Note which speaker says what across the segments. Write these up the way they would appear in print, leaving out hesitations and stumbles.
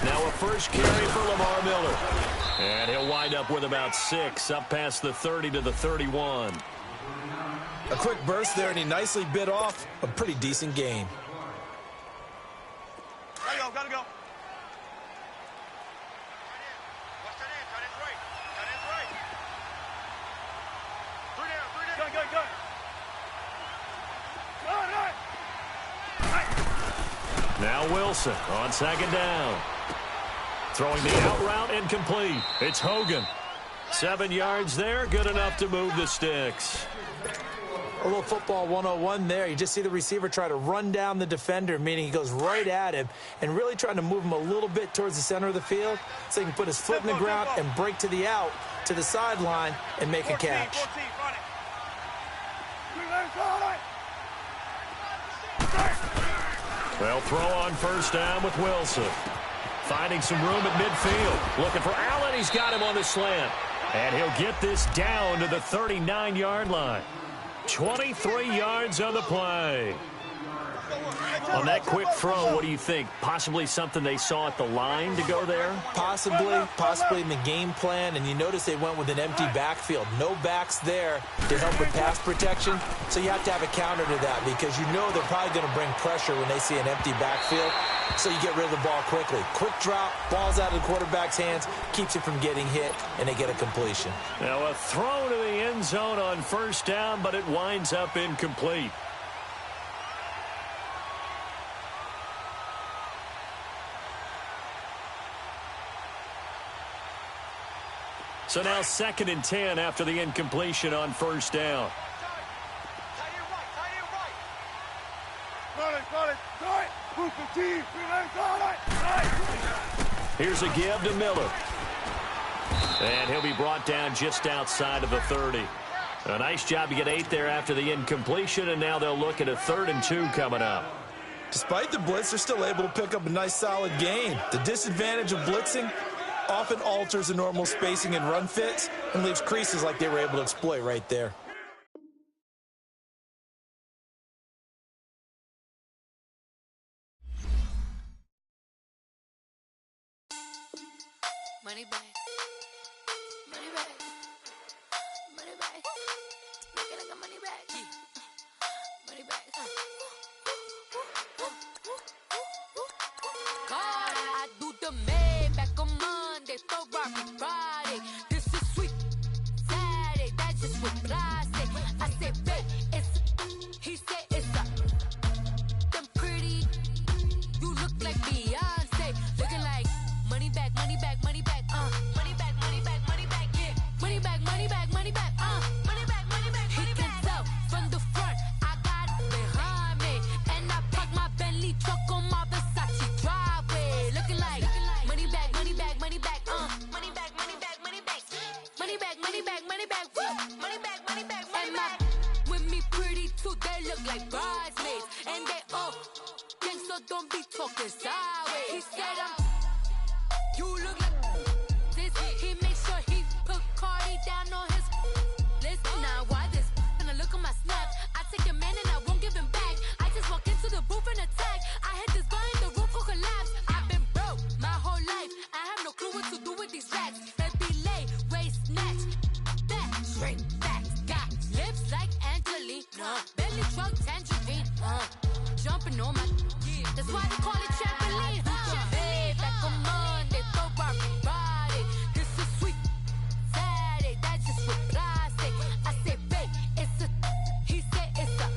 Speaker 1: Now a first carry for Lamar Miller. And he'll wind up with about 6, up past the 30 to the 31.
Speaker 2: A quick burst there, and he nicely bit off a pretty decent gain.
Speaker 3: Gotta go.
Speaker 1: Now Wilson on second down. Throwing the out route incomplete. It's Hogan. 7 yards there, good enough to move the sticks.
Speaker 2: A little football 101 there. You just see the receiver try to run down the defender, meaning he goes right at him and really trying to move him a little bit towards the center of the field so he can put his foot in the ground and break to the out, to the sideline, and make a catch.
Speaker 1: They'll throw on first down with Wilson. Finding some room at midfield. Looking for Allen. He's got him on the slant. And he'll get this down to the 39-yard line. 23 yards on the play. On that quick throw, what do you think? Possibly something they saw at the line to go there?
Speaker 2: Possibly in the game plan. And you notice they went with an empty backfield. No backs there to help with pass protection. So you have to have a counter to that because you know they're probably going to bring pressure when they see an empty backfield. So you get rid of the ball quickly. Quick drop, ball's out of the quarterback's hands, keeps you from getting hit, and they get a completion.
Speaker 1: Now a throw to the end zone on first down, but it winds up incomplete. So now 2nd and 10 after the incompletion on first down. Here's a give to Miller. And he'll be brought down just outside of the 30. A nice job to get 8 there after the incompletion, and now they'll look at a 3rd and 2 coming up.
Speaker 2: Despite the blitz, they're still able to pick up a nice solid gain. The disadvantage of blitzing often alters the normal spacing and run fits and leaves creases like they were able to exploit right there.
Speaker 4: Money back. Money back. Money back. Make it like a money back. Money back. God, I do the Maybach on Monday, Ferrari Friday. This is sweet Saturday. That's just what I say. I say, babe, it's. He said it's a. Them pretty. You look like Beyonce. Looking like money back, money back, money back. Money back, money back, money back, yeah. Money back, money back, money back, money back, money back, money back. He can tell from the front, I got it behind me. And I park my Bentley truck on my Versace driveway. Looking like money back, money back, money back, money back, money back, money back. Money back, money back, money back, woo. Money back, money back, money back. With me pretty too, they look like bridesmaids. And they all gang, so don't be talking sideways. He said you look like this. He makes sure he put Cardi down on his list. Now why this? When I look at my snaps, I take your man and I won't give him back. I just walk into the booth and attack. I hit this guy in the roof will collapse. I've been broke my whole life. I have no clue what to do with these racks. Baby lay, waist snatch, back, straight back. Got lips like Angelina, belly truck tangerine. Jumping on my, that's why they call it trampoline. Babe, back on Monday, Ferrari Friday. This is sweet Saturday. That's just what I say. I say, babe, it's a. He said it's a.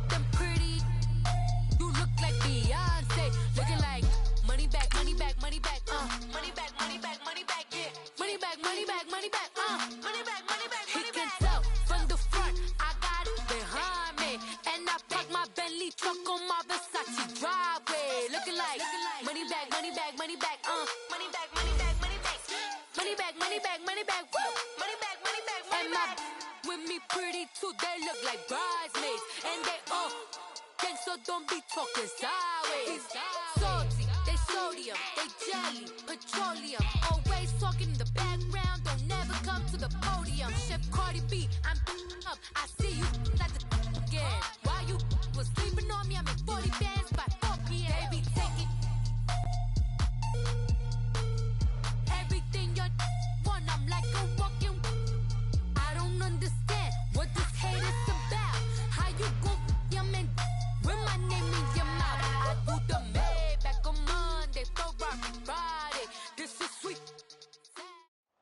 Speaker 4: Them pretty. You look like Beyonce. Looking like money back, money back, money back. Money back, money back, money back. Yeah. Money back, money back, money back. Money back, money back, money back. He can tell from the front, I got it behind me, and I park my Bentley truck on my Versace driveway. Looking like money back, money back, money back. Money back, money back, money back. Money back, money back, money back. Woo. Money back, money back, money back. With me pretty too, they look like bridesmaids, and they all gang, so don't be talking sideways. Salty, they sodium, they jelly, petroleum. Always talking in the background, don't never come to the podium. Chef Cardi B, I'm up. I see you like the again. Why you was sleeping on me? I'm in 40 bands by 4 p.m. They be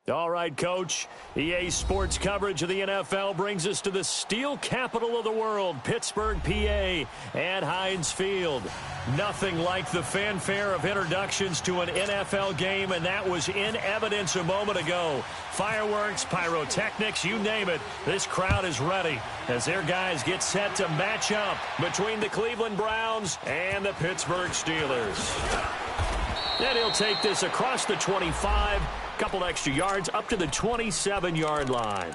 Speaker 1: All right, Coach. EA Sports coverage of the NFL brings us to the steel capital of the world, Pittsburgh, PA, at Heinz Field. Nothing like the fanfare of introductions to an NFL game, and that was in evidence a moment ago. Fireworks, pyrotechnics, you name it. This crowd is ready as their guys get set to match up between the Cleveland Browns and the Pittsburgh Steelers. And he'll take this across the 25, couple extra yards up to the 27-yard line.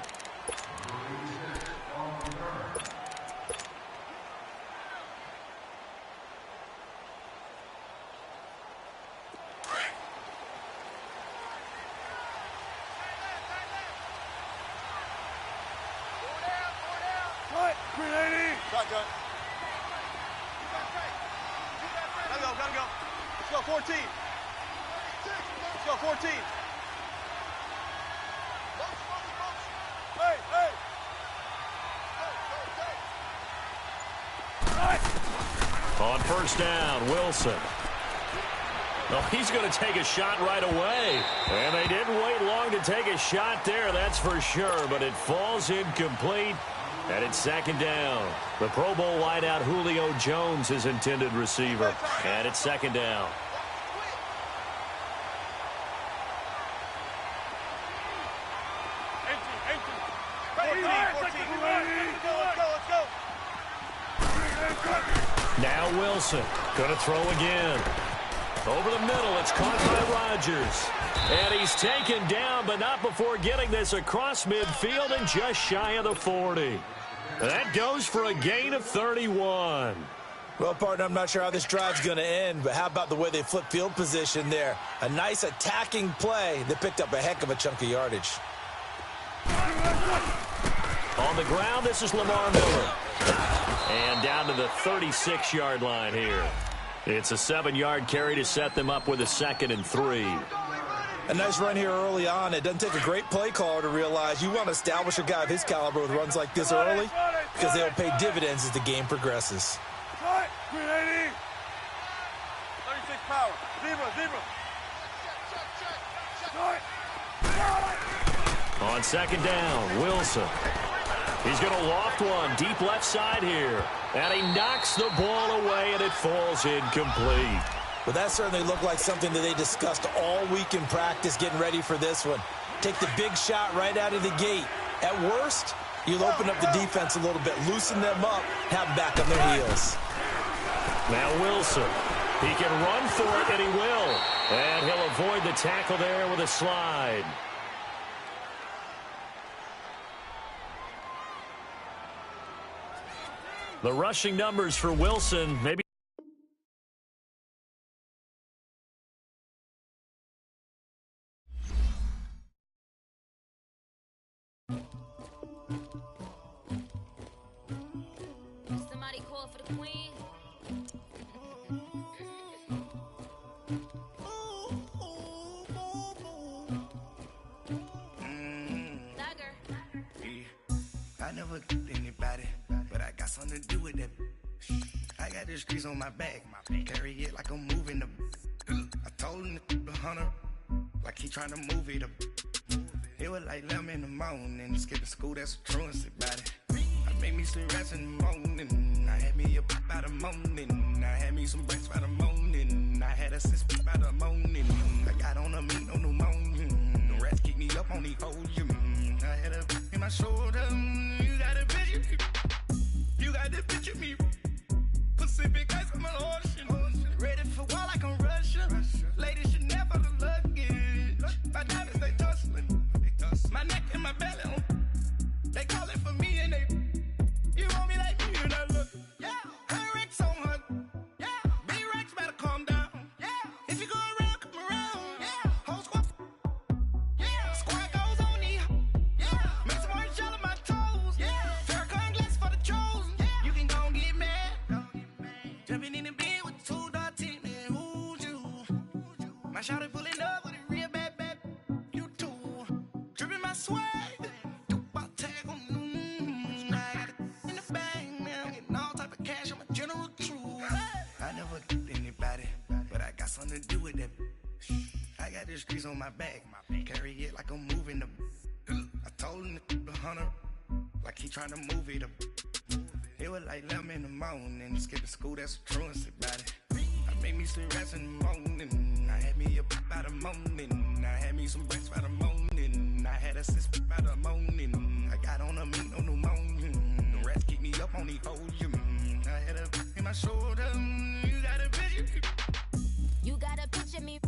Speaker 3: Gotta go. Let's go, 14. Let's go, 14. Hey.
Speaker 1: On first down, Wilson. Oh, he's going to take a shot right away. And they didn't wait long to take a shot there, that's for sure. But it falls incomplete. And it's second down. The Pro Bowl wideout Julio Jones is intended receiver. And it's second down. Now Wilson going to throw again. Over the middle, it's caught by Rodgers. And he's taken down, but not before getting this across midfield and just shy of the 40. That goes for a gain of 31.
Speaker 2: Well, partner, I'm not sure how this drive's going to end, but how about the way they flip field position there? A nice attacking play that picked up a heck of a chunk of yardage.
Speaker 1: On the ground, this is Lamar Miller. And down to the 36-yard line here. It's a 7-yard carry to set them up with a 2nd and 3.
Speaker 2: A nice run here early on. It doesn't take a great play caller to realize you want to establish a guy of his caliber with runs like this early because they'll pay dividends as the game progresses.
Speaker 3: 36 power. Zebra.
Speaker 1: On second down, Wilson. He's going to loft one deep left side here. And he knocks the ball away, and it falls incomplete.
Speaker 2: Well, that certainly looked like something that they discussed all week in practice getting ready for this one. Take the big shot right out of the gate. At worst, you'll open up the defense a little bit, loosen them up, have them back on their heels.
Speaker 1: Now Wilson. He can run for it, and he will. And he'll avoid the tackle there with a slide. The rushing numbers for Wilson, maybe.
Speaker 4: Somebody call for the queen.
Speaker 5: I never killed anybody, but I got something to do with that. I got the streets on my back, carry it like I'm moving the. I told him the hunter, like he trying to move it up. It was like 11 in the morning, skipping school, that's a truancy about it. I made me some rats in the morning, I had me a pop by the morning, I had me some breaks by the morning, I had a six by the morning, I got on a meat on the morning, the rats keep me up on the podium, I had a in my shoulder, you got a picture me, you got the picture me, Pacific ice on my ocean, ready for war like I'm Russia, ladies should never the luggage, my diamonds they tussling, my neck and my belly, they calling for me and they, you want me like me and I look, yeah, her Rex on her, yeah, B-Rex better calm down, yeah, if you go around, come around, yeah, whole squad, yeah, squad goes on me, yeah, make some orange gel on my toes, yeah, Farrakhan glass for the chosen, yeah, you can go and get mad, jumping in the bed with 2 dark teeth, and who's you, my shawty pulling up with a real bad, you too, dripping my swag, something to do with that. I got got this grease on my back. Carry it like I'm moving the. I told him the hunter, like he trying to move it up. It was like 11 in the morning, skipping school, that's a truancy about it. I made me some rest in the morning, I had me up by the morning. I had me some breaks by the morning, I had a sis by the morning. I got on a meat on the morning, the rest keep me up on the podium. I had a in my shoulder, you got a picture.
Speaker 4: You gotta picture me.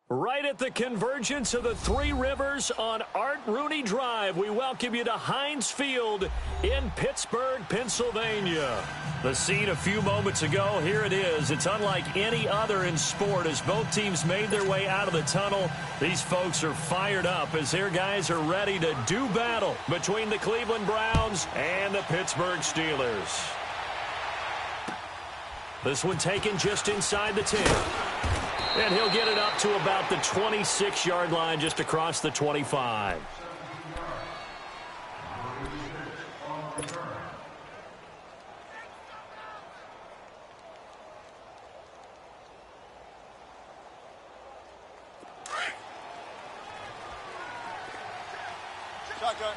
Speaker 1: Right at the convergence of the Three Rivers on Art Rooney Drive, we welcome you to Heinz Field in Pittsburgh, Pennsylvania. The scene a few moments ago, here it is. It's unlike any other in sport. As both teams made their way out of the tunnel, these folks are fired up as their guys are ready to do battle between the Cleveland Browns and the Pittsburgh Steelers. This one taken just inside the 10. And he'll get it up to about the 26-yard line, just across the 25.
Speaker 3: Shotgun.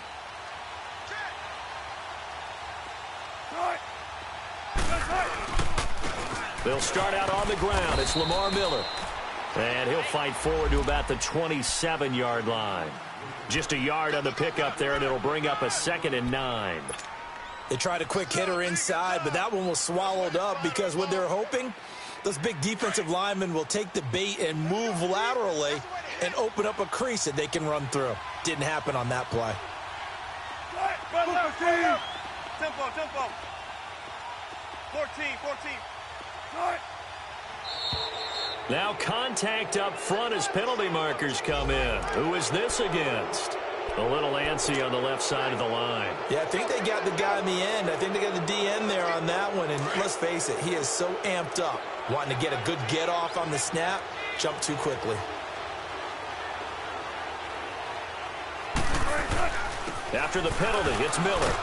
Speaker 1: They'll start out on the ground. It's Lamar Miller. And he'll fight forward to about the 27-yard line. Just a yard on the pickup there, and it'll bring up a 2nd and 9.
Speaker 2: They tried a quick hitter inside, but that one was swallowed up because what they're hoping, those big defensive linemen will take the bait and move laterally and open up a crease that they can run through. Didn't happen on that play.
Speaker 3: Tempo. 14.
Speaker 1: Now contact up front as penalty markers come in. Who is this against? A little antsy on the left side of the line.
Speaker 2: Yeah, I think they got the guy in the end. I think they got the DN there on that one. And let's face it, he is so amped up. Wanting to get a good get off on the snap, jump too quickly.
Speaker 1: After the penalty, it's Miller.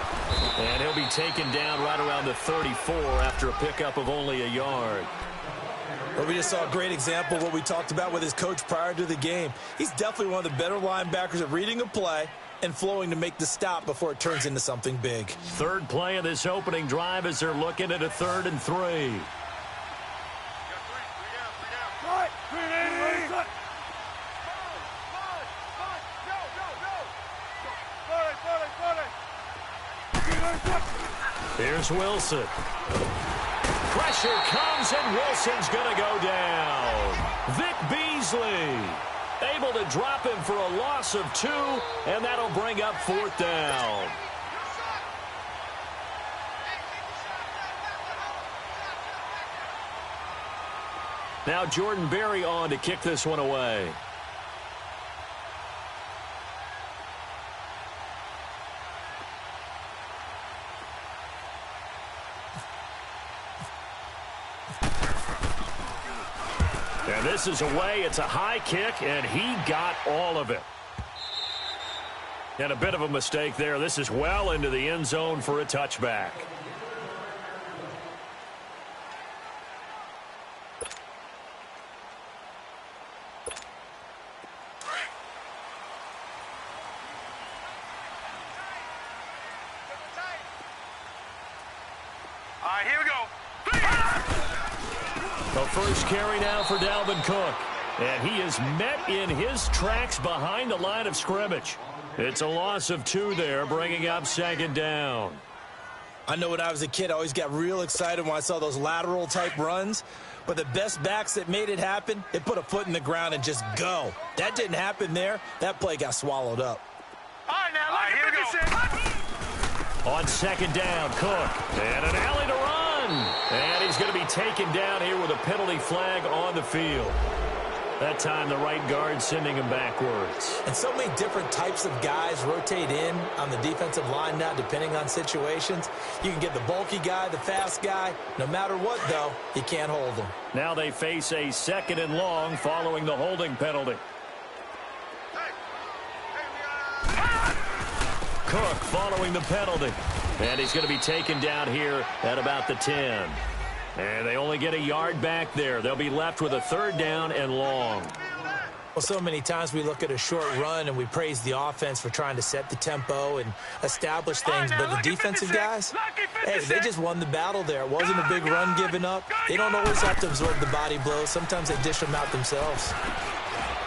Speaker 1: And he'll be taken down right around the 34 after a pickup of only a yard.
Speaker 2: Well, we just saw a great example of what we talked about with his coach prior to the game. He's definitely one of the better linebackers at reading a play and flowing to make the stop before it turns into something big.
Speaker 1: Third play of this opening drive as they're looking at a 3rd and 3. Here's Wilson. Pressure comes, and Wilson's going to go down. Vic Beasley able to drop him for a loss of 2, and that'll bring up 4th down. Now Jordan Berry on to kick this one away. And this is away. It's a high kick, and he got all of it. And a bit of a mistake there. This is well into the end zone for a touchback.
Speaker 3: All right, here we go.
Speaker 1: The first carry now for Dalvin Cook. And he is met in his tracks behind the line of scrimmage. It's a loss of 2 there, bringing up 2nd down.
Speaker 2: I know when I was a kid, I always got real excited when I saw those lateral-type runs. But the best backs that made it happen, they put a foot in the ground and just go. That didn't happen there. That play got swallowed up.
Speaker 3: All right, now, here we go.
Speaker 1: On 2nd down, Cook. And an alley to run. And he's going to be taken down here with a penalty flag on the field. That time, the right guard sending him backwards.
Speaker 2: And so many different types of guys rotate in on the defensive line now, depending on situations. You can get the bulky guy, the fast guy. No matter what, though, you can't hold him.
Speaker 1: Now they face a 2nd and long following the holding penalty. Cook following the penalty. And he's going to be taken down here at about the 10. And they only get a yard back there. They'll be left with a 3rd down and long.
Speaker 2: Well, so many times we look at a short run and we praise the offense for trying to set the tempo and establish things, but the defensive guys, hey, they just won the battle there. It wasn't a big run given up. They don't always have to absorb the body blows. Sometimes they dish them out themselves.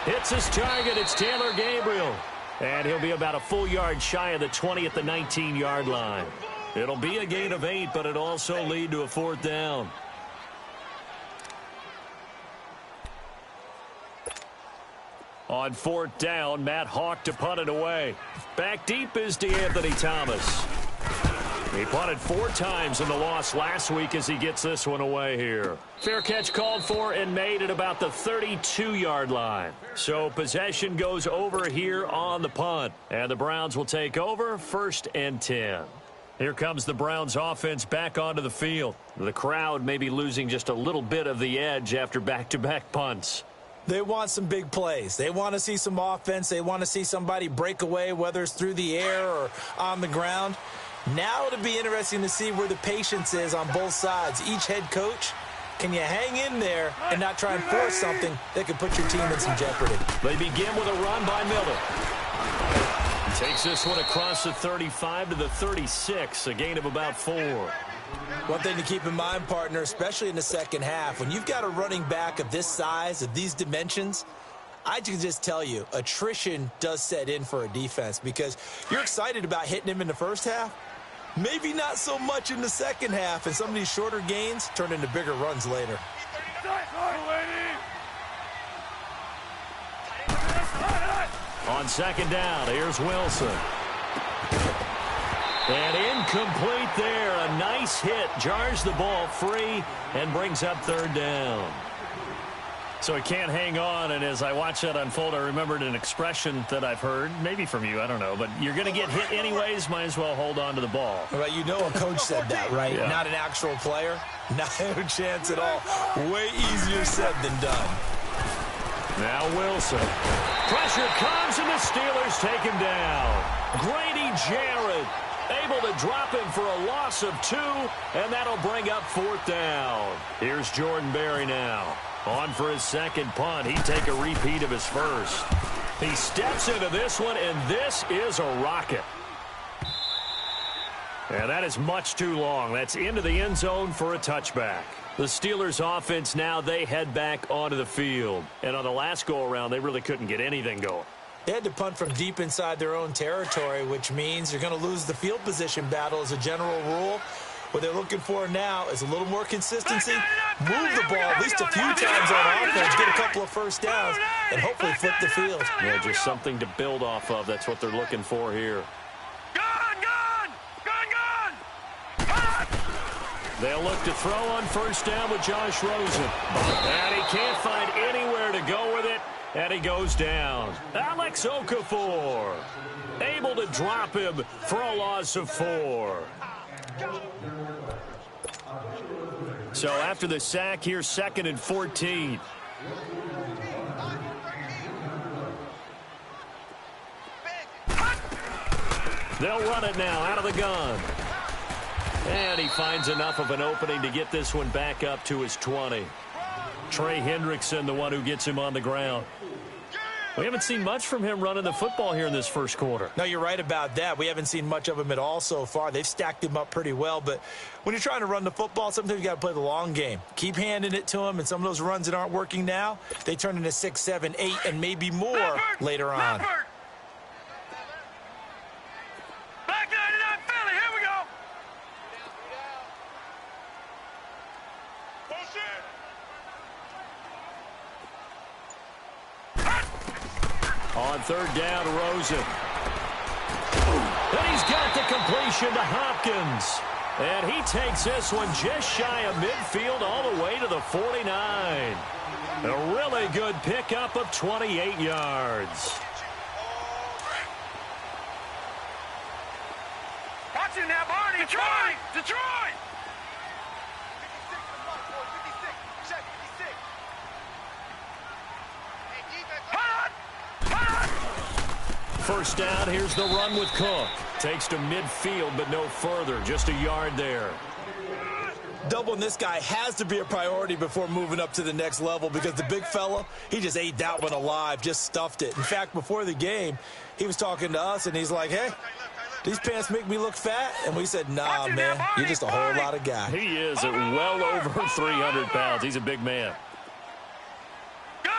Speaker 1: Hits his target. It's Taylor Gabriel. And he'll be about a full yard shy of the 20 at the 19-yard line. It'll be a gain of 8, but it'll also lead to a 4th down. On 4th down, Matt Hawk to punt it away. Back deep is DeAnthony Thomas. He punted 4 times in the loss last week as he gets this one away here. Fair catch called for and made at about the 32-yard line. So possession goes over here on the punt. And the Browns will take over 1st and 10. Here comes the Browns offense back onto the field. The crowd may be losing just a little bit of the edge after back-to-back punts.
Speaker 2: They want some big plays. They want to see some offense. They want to see somebody break away, whether it's through the air or on the ground. Now it'll be interesting to see where the patience is on both sides. Each head coach, can you hang in there and not try and force something that could put your team in some jeopardy?
Speaker 1: They begin with a run by Miller. Takes this one across the 35 to the 36, a gain of about 4.
Speaker 2: One thing to keep in mind, partner, especially in the second half, when you've got a running back of this size, of these dimensions, I can just tell you, attrition does set in for a defense because you're excited about hitting him in the first half. Maybe not so much in the second half, and some of these shorter gains turn into bigger runs later.
Speaker 1: On 2nd down, here's Wilson. And incomplete there. A nice hit. Jars the ball free and brings up 3rd down. So he can't hang on, and as I watch that unfold, I remembered an expression that I've heard, maybe from you, I don't know, but you're going to get hit anyways, might as well hold on to the ball.
Speaker 2: Well, you know a coach said that, right?
Speaker 1: Yeah.
Speaker 2: Not an actual player. Not a chance at all. Way easier said than done.
Speaker 1: Now Wilson. Pressure comes, and the Steelers take him down. Grady Jarrett able to drop him for a loss of 2, and that'll bring up 4th down. Here's Jordan Berry now. On for his 2nd punt. He'd take a repeat of his first. He steps into this one, and this is a rocket. And that is much too long. That's into the end zone for a touchback. The Steelers offense now, they head back onto the field. And on the last go-around, they really couldn't get anything going.
Speaker 2: They had to punt from deep inside their own territory, which means you're going to lose the field position battle as a general rule. What they're looking for now is a little more consistency, move the ball at least a few times on offense, get a couple of first downs, and hopefully flip the field.
Speaker 1: Yeah, just something to build off of. That's what they're looking for here. They'll look to throw on 1st down with Josh Rosen. And he can't find anywhere to go with it, and he goes down. Alex Okafor able to drop him for a loss of 4. So after the sack, here's 2nd and 14. They'll run it now out of the gun. And he finds enough of an opening to get this one back up to his 20. Trey Hendrickson, the one who gets him on the ground. We haven't seen much from him running the football here in this first quarter.
Speaker 2: No, you're right about that. We haven't seen much of him at all so far. They've stacked him up pretty well, but when you're trying to run the football, sometimes you got to play the long game. Keep handing it to him, and some of those runs that aren't working now, they turn into 6, 7, 8, and maybe more later on.
Speaker 3: Back 99 Philly, here we go. Bullshit.
Speaker 1: On 3rd down, Rosen. And he's got the completion to Hopkins. And he takes this one just shy of midfield all the way to the 49. A really good pickup of 28 yards.
Speaker 3: Watch it now, Barney. Detroit! Detroit! 56 check 56. Hey, defense.
Speaker 1: First down, here's the run with Cook. Takes to midfield, but no further. Just a yard there.
Speaker 2: doubling this guy has to be a priority before moving up to the next level because the big fella, he just ate that one alive, just stuffed it. In fact, before the game, he was talking to us, and he's like, hey, these pants make me look fat? And we said, nah, man, you're just a whole lot of guy.
Speaker 1: He is at well over 300 pounds. He's a big man.
Speaker 3: Gun!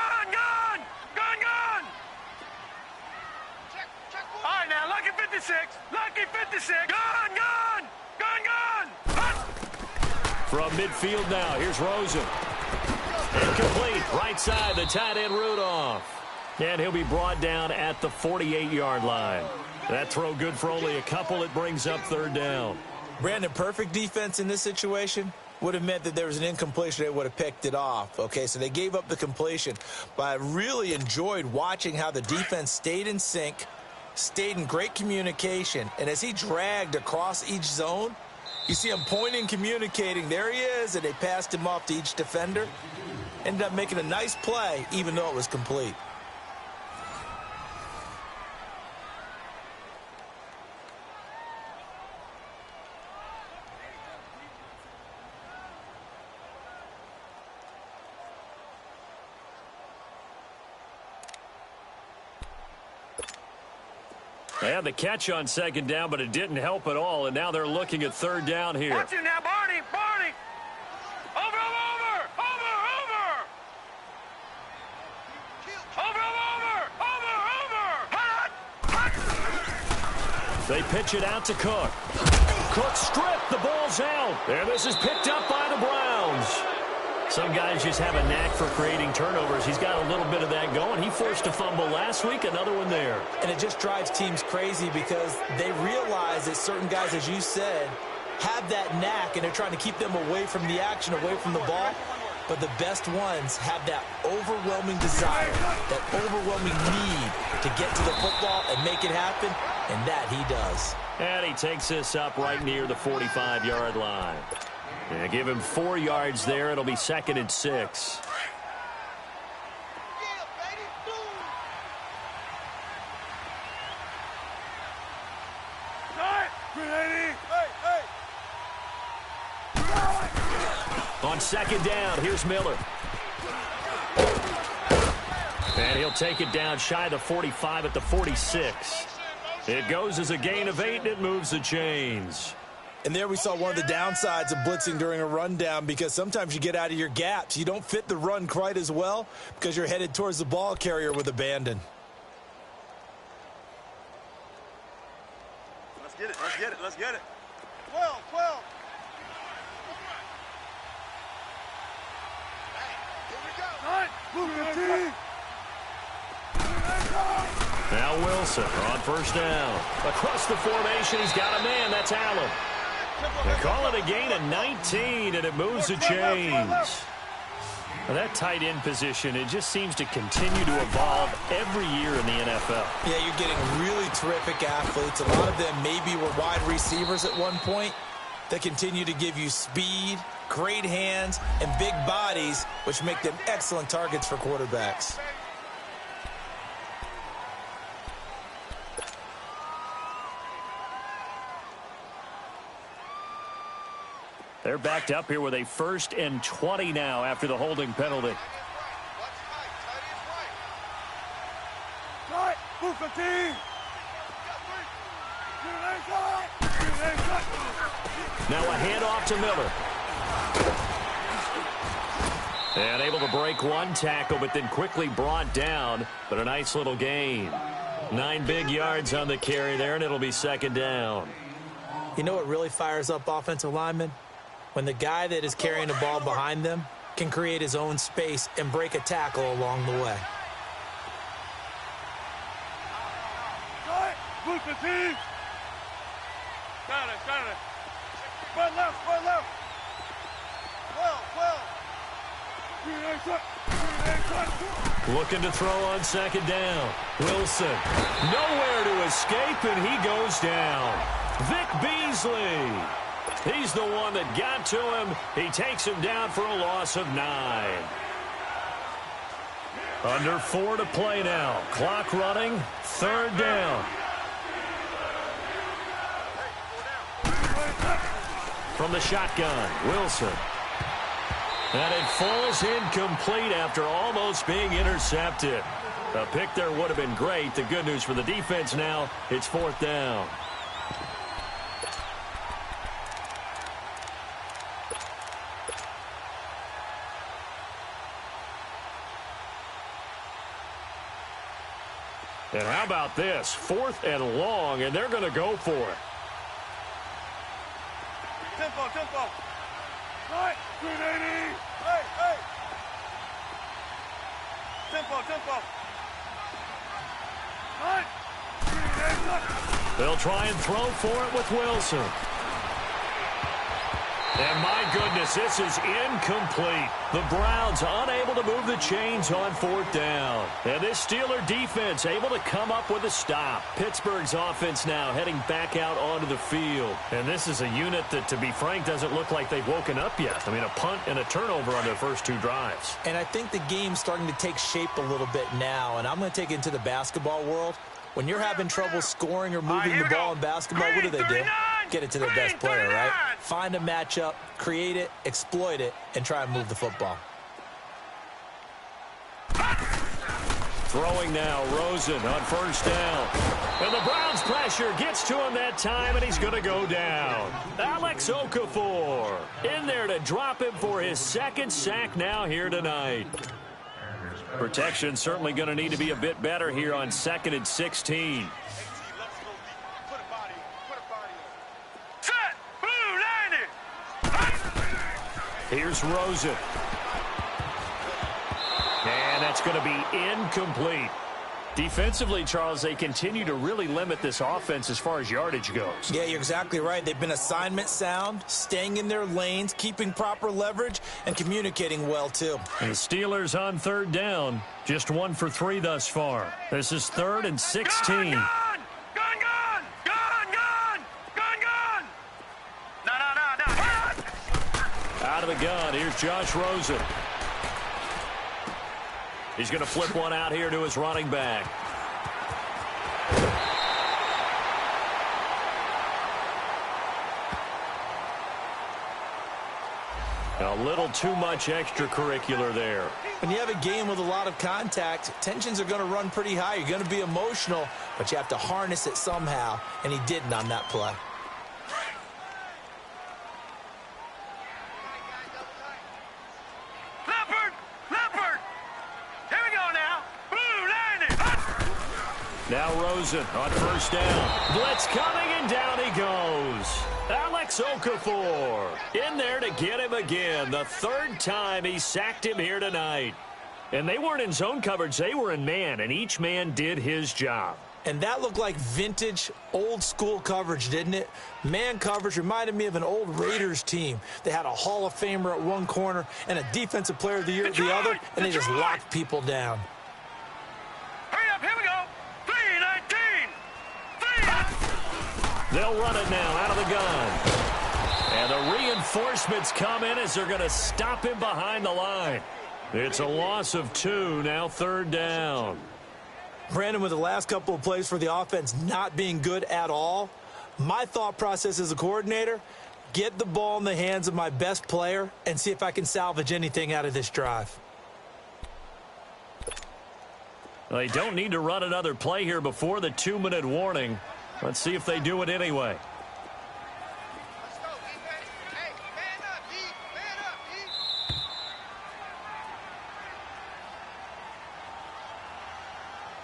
Speaker 3: All right, now, lucky 56. Lucky 56. Gun!
Speaker 1: From midfield now, here's Rosen. Incomplete. Right side, the tight end Rudolph. And he'll be brought down at the 48-yard line. That throw good for only a couple. It brings up third down.
Speaker 2: Brandon, perfect defense in this situation would have meant that there was an incompletion. They would have picked it off. Okay, so they gave up the completion. But I really enjoyed watching how the defense stayed in sync, stayed in great communication. And as he dragged across each zone, you see him pointing, communicating. There he is, and they passed him off to each defender. Ended up making a nice play, even though it was complete.
Speaker 1: They had the catch on second down, but it didn't help at all, and now they're looking at third down here.
Speaker 3: Watch it now, Barney! Over!
Speaker 1: They pitch it out to Cook. Cook stripped. The ball's out. And this is picked up by the Browns. Some guys just have a knack for creating turnovers. He's got a little bit of that going. He forced a fumble last week, another one there.
Speaker 2: And it just drives teams crazy because they realize that certain guys, as you said, have that knack, and they're trying to keep them away from the action, away from the ball. But the best ones have that overwhelming desire, that overwhelming need to get to the football and make it happen, and that he does.
Speaker 1: And he takes this up right near the 45-yard line. And give him 4 yards there. It'll be 2nd and 6. On second down, here's Miller. And he'll take it down shy of the 45 at the 46. It goes as a gain of 8, and it moves the chains.
Speaker 2: And there we saw one of the downsides of blitzing during a rundown, because sometimes you get out of your gaps. You don't fit the run quite as well because you're headed towards the ball carrier with abandon.
Speaker 3: Let's get it. 12.
Speaker 1: Now Wilson on first down. Across the formation, he's got a man. That's Allen. They call it a gain of 19, and it moves the chains. Well, that tight end position, it just seems to continue to evolve every year in the NFL.
Speaker 2: Yeah, you're getting really terrific athletes. A lot of them maybe were wide receivers at one point. They continue to give you speed, great hands, and big bodies, which make them excellent targets for quarterbacks.
Speaker 1: They're backed up here with a 1st and 20 now after the holding penalty. Now a handoff to Miller. And able to break one tackle, but then quickly brought down. But a nice little gain. 9 big yards on the carry there, and it'll be 2nd down.
Speaker 2: You know what really fires up offensive linemen? When the guy that is carrying the ball behind them can create his own space and break a tackle along the way.
Speaker 3: Got it. Spread left. 12.
Speaker 1: Looking to throw on 2nd down. Wilson, nowhere to escape, and he goes down. Vic Beasley. He's the one that got to him. He takes him down for a loss of 9. Under 4 to play now. Clock running. 3rd down. from the shotgun. Wilson. And it falls incomplete after almost being intercepted. A pick there would have been great. The good news for the defense now, it's 4th down. And how about this? 4th and long, and they're going to go for it.
Speaker 3: Tempo, tempo. Right, 380. Hey, hey. Tempo, tempo. Right, 380.
Speaker 1: They'll try and throw for it with Wilson. And my goodness, this is incomplete. The Browns unable to move the chains on 4th down. And this Steeler defense able to come up with a stop. Pittsburgh's offense now heading back out onto the field. And this is a unit that, to be frank, doesn't look like they've woken up yet. I mean, a punt and a turnover on their first 2 drives.
Speaker 2: And I think the game's starting to take shape a little bit now. And I'm going to take it into the basketball world. When you're having trouble scoring or moving the ball in basketball, what do? Get it to their best player, right? Find a matchup, create it, exploit it, and try and move the football.
Speaker 1: Throwing now, Rosen on 1st down. And the Browns pressure gets to him that time, and he's going to go down. Alex Okafor in there to drop him for his 2nd sack now here tonight. Protection certainly going to need to be a bit better here on 2nd and 16. Here's Rosen. And that's going to be incomplete. Defensively, Charles, they continue to really limit this offense as far as yardage goes.
Speaker 2: Yeah, you're exactly right. They've been assignment sound, staying in their lanes, keeping proper leverage, and communicating well, too.
Speaker 1: And the Steelers on 3rd down, just 1 for 3 thus far. This is 3rd and 16. Out of the gun, here's Josh Rosen. He's going to flip one out here to his running back. A little too much extracurricular there.
Speaker 2: When you have a game with a lot of contact, tensions are going to run pretty high. You're going to be emotional, but you have to harness it somehow, and he didn't on that play.
Speaker 1: Now Rosen on 1st down. Blitz coming, and down he goes. Alex Okafor in there to get him again. The 3rd time he sacked him here tonight. And they weren't in zone coverage. They were in man, and each man did his job.
Speaker 2: And that looked like vintage, old-school coverage, didn't it? Man coverage reminded me of an old Raiders team. They had a Hall of Famer at one corner and a Defensive Player of the Year at the other, and they just locked people down.
Speaker 1: They'll run it now out of the gun. And the reinforcements come in as they're going to stop him behind the line. It's a loss of 2, now 3rd down.
Speaker 2: Brandon, with the last couple of plays for the offense not being good at all, my thought process as a coordinator, get the ball in the hands of my best player and see if I can salvage anything out of this drive.
Speaker 1: Well, they don't need to run another play here before the 2-minute warning. Let's see if they do it anyway.
Speaker 3: Let's go, defense. Hey, man up, D. Man up,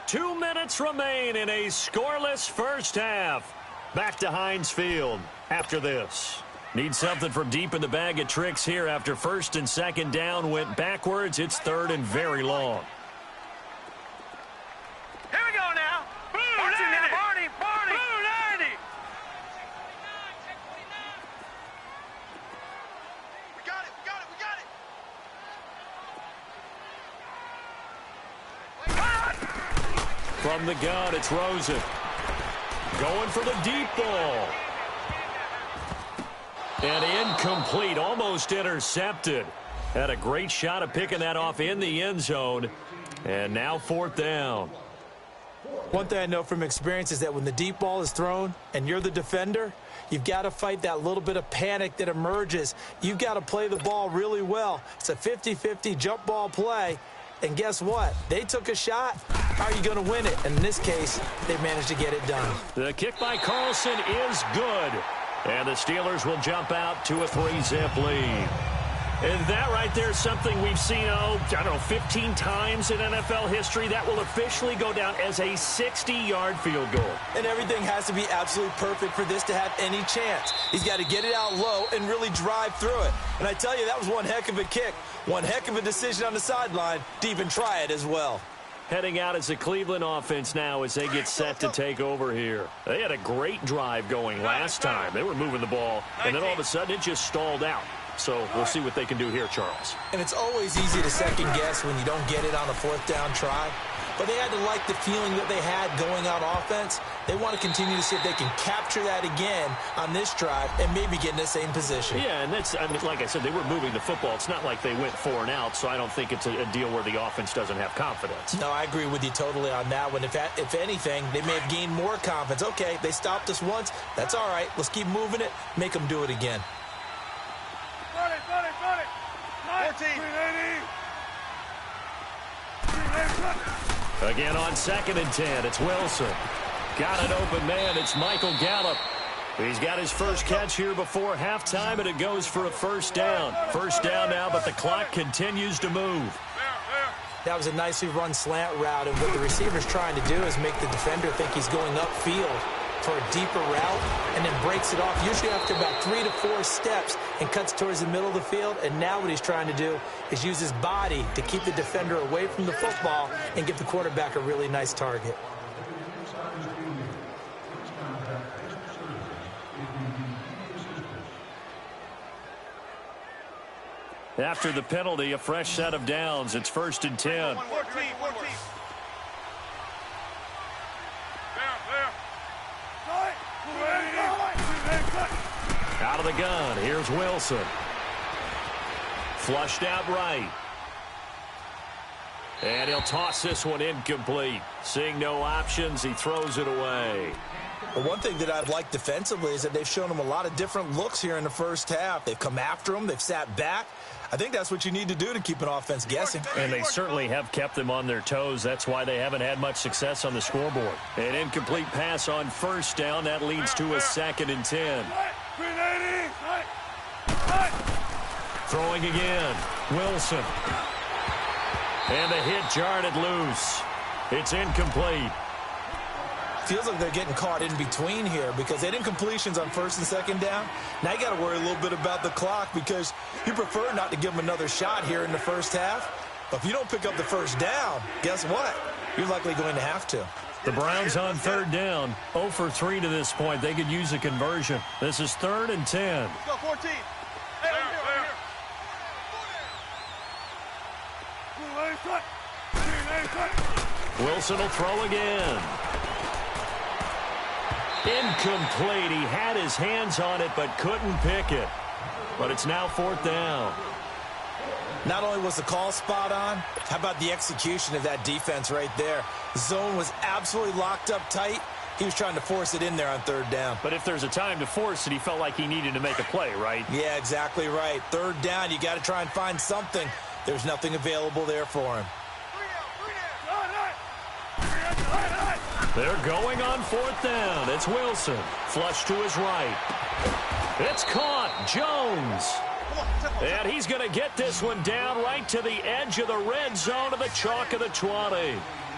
Speaker 3: D.
Speaker 1: 2 minutes remain in a scoreless first half. Back to Heinz Field after this. Need something from deep in the bag of tricks here after 1st and 2nd down went backwards. It's 3rd and very long.
Speaker 3: Here we go now. Blue 90. Barney. Blue 90. We got it.
Speaker 1: From the gun, it's Rosen. Going for the deep ball. And incomplete, almost intercepted. Had a great shot of picking that off in the end zone. And now 4th down.
Speaker 2: One thing I know from experience is that when the deep ball is thrown and you're the defender, You've got to fight that little bit of panic that emerges. You've got to play the ball really well. It's a 50-50 jump ball play. And guess what? They took a shot. How are you going to win it? And in this case, they managed to get it done.
Speaker 1: The kick by Carlson is good. And the Steelers will jump out to a 3-zip lead. And that right there is something we've seen, 15 times in NFL history. That will officially go down as a 60-yard field goal.
Speaker 2: And everything has to be absolutely perfect for this to have any chance. He's got to get it out low and really drive through it. And I tell you, that was one heck of a kick. One heck of a decision on the sideline to even try it as well.
Speaker 1: Heading out as the Cleveland offense now as they get set to take over here. They had a great drive going last time. They were moving the ball, and then all of a sudden it just stalled out. So we'll see what they can do here, Charles.
Speaker 2: And it's always easy to second guess when you don't get it on a fourth down try. But they had to like the feeling that they had going on offense. They want to continue to see if they can capture that again on this drive and maybe get in the same position.
Speaker 1: Yeah, and like I said, they were moving the football. It's not like they went 4 and out, so I don't think it's a deal where the offense doesn't have confidence.
Speaker 2: No, I agree with you totally on that one. If anything, they may have gained more confidence. Okay, they stopped us once. That's all right. Let's keep moving it. Make them do it again.
Speaker 3: 14.
Speaker 1: Again on 2nd and 10, it's Wilson. Got an open man, it's Michael Gallup. He's got his first catch here before halftime, and it goes for a first down. First down now, but the clock continues to move.
Speaker 2: That was a nicely run slant route, and what the receiver's trying to do is make the defender think he's going upfield for a deeper route, and then breaks it off, usually after about 3 to 4 steps, and cuts towards the middle of the field. And now what he's trying to do is use his body to keep the defender away from the football and give the quarterback a really nice target.
Speaker 1: After the penalty, a fresh set of downs. It's 1st and 10.
Speaker 3: 14.
Speaker 1: Out of the gun, here's Wilson. Flushed out right. And he'll toss this one incomplete. Seeing no options, he throws it away.
Speaker 2: Well, one thing that I've liked defensively is that they've shown him a lot of different looks here in the first half. They've come after him. They've sat back. I think that's what you need to do to keep an offense guessing.
Speaker 1: And they certainly have kept them on their toes. That's why they haven't had much success on the scoreboard. An incomplete pass on first down. That leads to a 2nd and 10. Throwing again. Wilson. And the hit jarred it loose. It's incomplete.
Speaker 2: Feels like they're getting caught in between here because they had incompletions on 1st and 2nd down. Now you got to worry a little bit about the clock because you prefer not to give them another shot here in the first half. But if you don't pick up the first down, guess what? You're likely going to have to.
Speaker 1: The Browns on 3rd down. 0 for 3 to this point. They could use a conversion. This is 3rd and 10.
Speaker 3: Let's go, 14. Hey, over here.
Speaker 1: Wilson will throw again. Incomplete. He had his hands on it but couldn't pick it. But it's now 4th down.
Speaker 2: Not only was the call spot on, how about the execution of that defense right there? The zone was absolutely locked up tight. He was trying to force it in there on 3rd down.
Speaker 1: But if there's a time to force it, he felt like he needed to make a play, right?
Speaker 2: Yeah, exactly right. 3rd down, you got to try and find something. There's nothing available there for him.
Speaker 1: They're going on 4th down. It's Wilson. Flush to his right. It's caught. Jones. And he's going to get this one down right to the edge of the red zone of the chalk of the 20.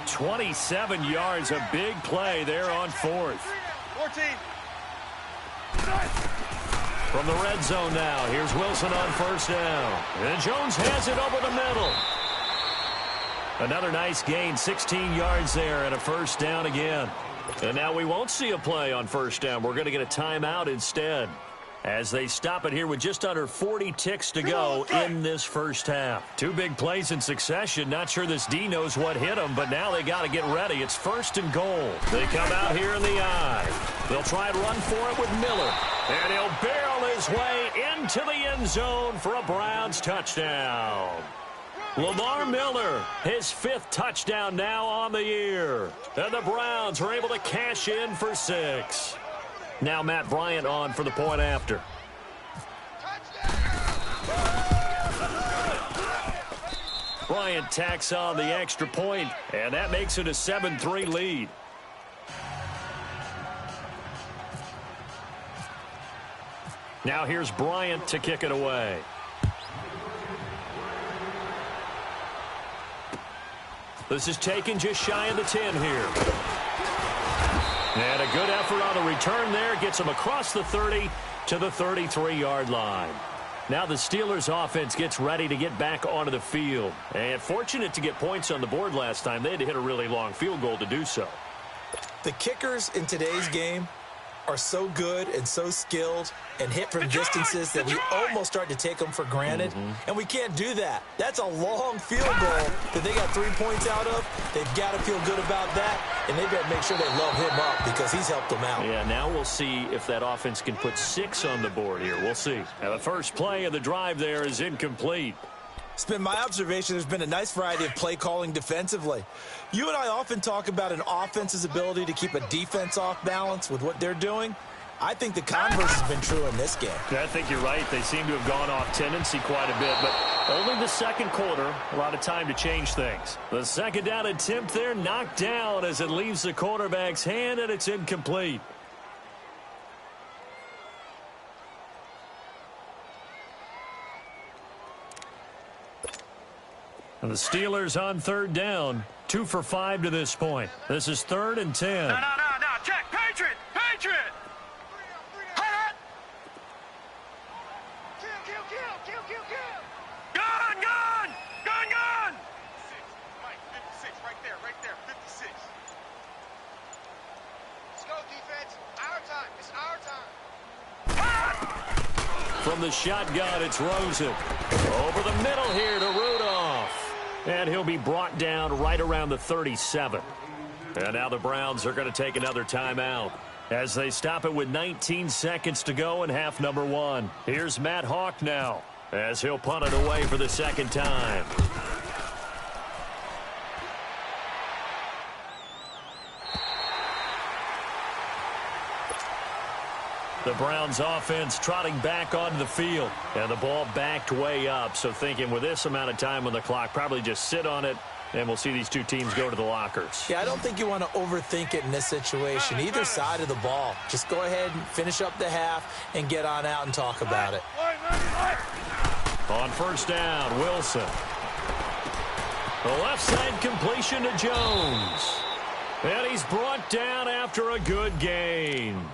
Speaker 1: 27 yards, a big play there on 4th.
Speaker 3: 14.
Speaker 1: From the red zone now, here's Wilson on 1st down. And Jones has it over the middle. Another nice gain, 16 yards there, and a 1st down again. And now we won't see a play on 1st down. We're going to get a timeout instead as they stop it here with just under 40 ticks to go in this first half. 2 big plays in succession. Not sure this D knows what hit them, but now they got to get ready. It's 1st and goal. They come out here in the I. They'll try and run for it with Miller. And he'll barrel his way into the end zone for a Browns touchdown. Lamar Miller, his 5th touchdown now on the year. And the Browns are able to cash in for 6. Now Matt Bryant on for the point after. Bryant tacks on the extra point, and that makes it a 7-3 lead. Now here's Bryant to kick it away. This is taken just shy of the 10 here. And a good effort on the return there. Gets him across the 30 to the 33-yard line. Now the Steelers offense gets ready to get back onto the field. And fortunate to get points on the board last time. They had to hit a really long field goal to do so.
Speaker 2: The kickers in today's game are so good and so skilled and hit from distances that we almost start to take them for granted. And we can't do that. That's a long field goal that they got 3 points out of. They've got to feel good about that, and they've got to make sure they load him up because he's helped them out.
Speaker 1: Yeah, now we'll see if that offense can put 6 on the board here. We'll see. Now the first play of the drive there is incomplete.
Speaker 2: It's been my observation there's been a nice variety of play calling defensively. You and I often talk about an offense's ability to keep a defense off balance with what they're doing. I think the converse has been true in this game.
Speaker 1: I think you're right. They seem to have gone off tendency quite a bit, but only the second quarter, a lot of time to change things. The second down attempt there knocked down as it leaves the quarterback's hand, and it's incomplete. And the Steelers on third down, 2 for 5 to this point. This is 3rd and 10.
Speaker 3: No. Check. Patriot. Kill. Gun. Mike, 56, right there, 56. Let's go, defense. Our time. It's our time.
Speaker 1: From the shotgun, it's Rosen. Over the middle here to Rudolph. And he'll be brought down right around the 37. And now the Browns are going to take another timeout as they stop it with 19 seconds to go in half number 1. Here's Matt Hawk now as he'll punt it away for the second time. The Browns offense trotting back onto the field. And the ball backed way up. So thinking with this amount of time on the clock, probably just sit on it, and we'll see these two teams go to the lockers.
Speaker 2: Yeah, I don't think you want to overthink it in this situation. Either side of the ball. Just go ahead and finish up the half and get on out and talk about it.
Speaker 1: On first down, Wilson. The left side completion to Jones. And he's brought down after a good gain.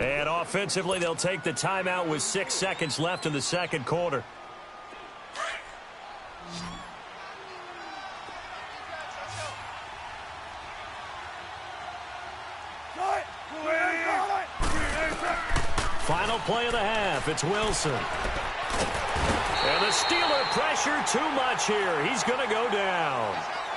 Speaker 1: And offensively, they'll take the timeout with 6 seconds left in the second quarter. Final play of the half. It's Wilson. And the Steeler pressure too much here. He's going to go down.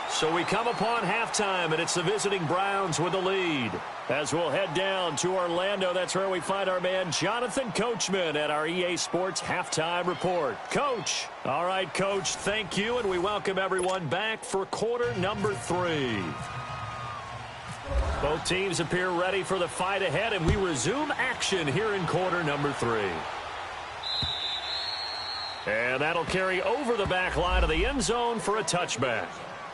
Speaker 1: So we come upon halftime, and it's the visiting Browns with the lead. As we'll head down to Orlando, that's where we find our man Jonathan Coachman at our EA Sports Halftime Report. Coach. All right, Coach, thank you, and we welcome everyone back for quarter number 3. Both teams appear ready for the fight ahead, and we resume action here in quarter number 3. And that'll carry over the back line of the end zone for a touchback.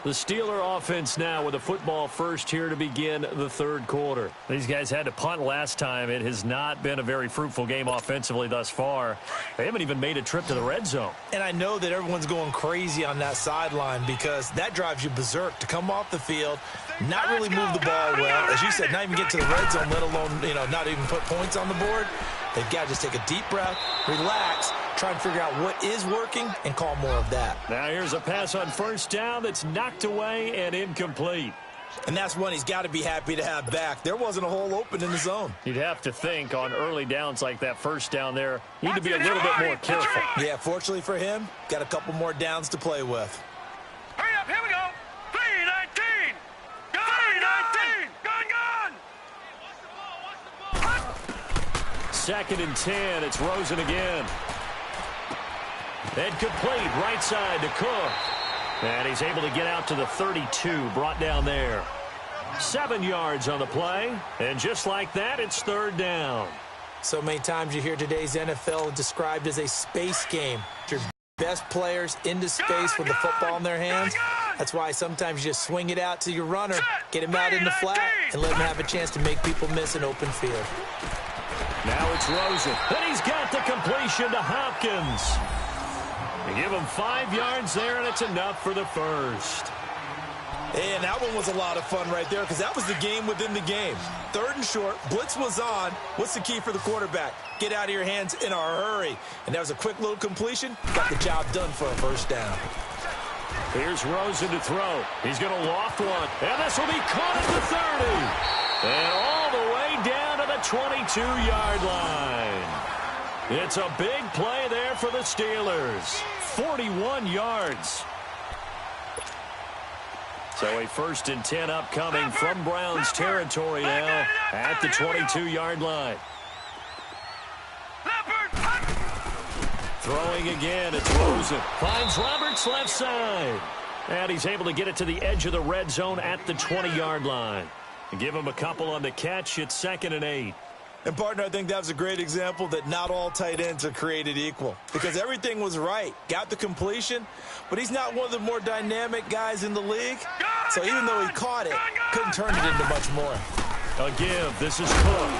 Speaker 1: The Steeler offense now with a football first here to begin the third quarter. These guys had to punt last time. It has not been a very fruitful game offensively thus far. They haven't even made a trip to the red zone.
Speaker 2: And I know that everyone's going crazy on that sideline because that drives you berserk to come off the field, not really move the ball well. As you said, not even get to the red zone, let alone, not even put points on the board. They've got to just take a deep breath, relax, try and figure out what is working, and call more of that.
Speaker 1: Now here's a pass on first down that's knocked away and incomplete.
Speaker 2: And that's one he's got to be happy to have back. There wasn't a hole open in the zone.
Speaker 1: You'd have to think on early downs like that first down there, need to be a little bit more careful.
Speaker 2: Yeah, fortunately for him, got a couple more downs to play with.
Speaker 3: Hurry up, here we go. 3-19. Gun.
Speaker 1: Second and 10. It's Rosen again. And complete right side to Cook. And he's able to get out to the 32, brought down there. 7 yards on the play. And just like that, it's third down.
Speaker 2: So many times you hear today's NFL described as a space game. Your best players into space with the football in their hands. That's why sometimes you just swing it out to your runner, get him out in the flat, and let him have a chance to make people miss an open field.
Speaker 1: Now it's Rosen, and he's got the completion to Hopkins. They give him 5 yards there, and it's enough for the first.
Speaker 2: And that one was a lot of fun right there because that was the game within the game. 3rd and short, blitz was on. What's the key for the quarterback? Get out of your hands in a hurry. And that was a quick little completion. Got the job done for a first down.
Speaker 1: Here's Rosen to throw. He's going to loft one, and this will be caught at the 30. And all the way down to the 22-yard line. It's a big play there for the Steelers. 41 yards. So a 1st and 10 upcoming from Browns territory now at the 22-yard line. Throwing again, it's Rosen. Finds Roberts left side. And he's able to get it to the edge of the red zone at the 20-yard line. Give him a couple on the catch. It's 2nd and 8.
Speaker 2: And, partner, I think that was a great example that not all tight ends are created equal because everything was right. Got the completion, but he's not one of the more dynamic guys in the league. So even though he caught it, couldn't turn it into much more.
Speaker 1: A give. This is Cook.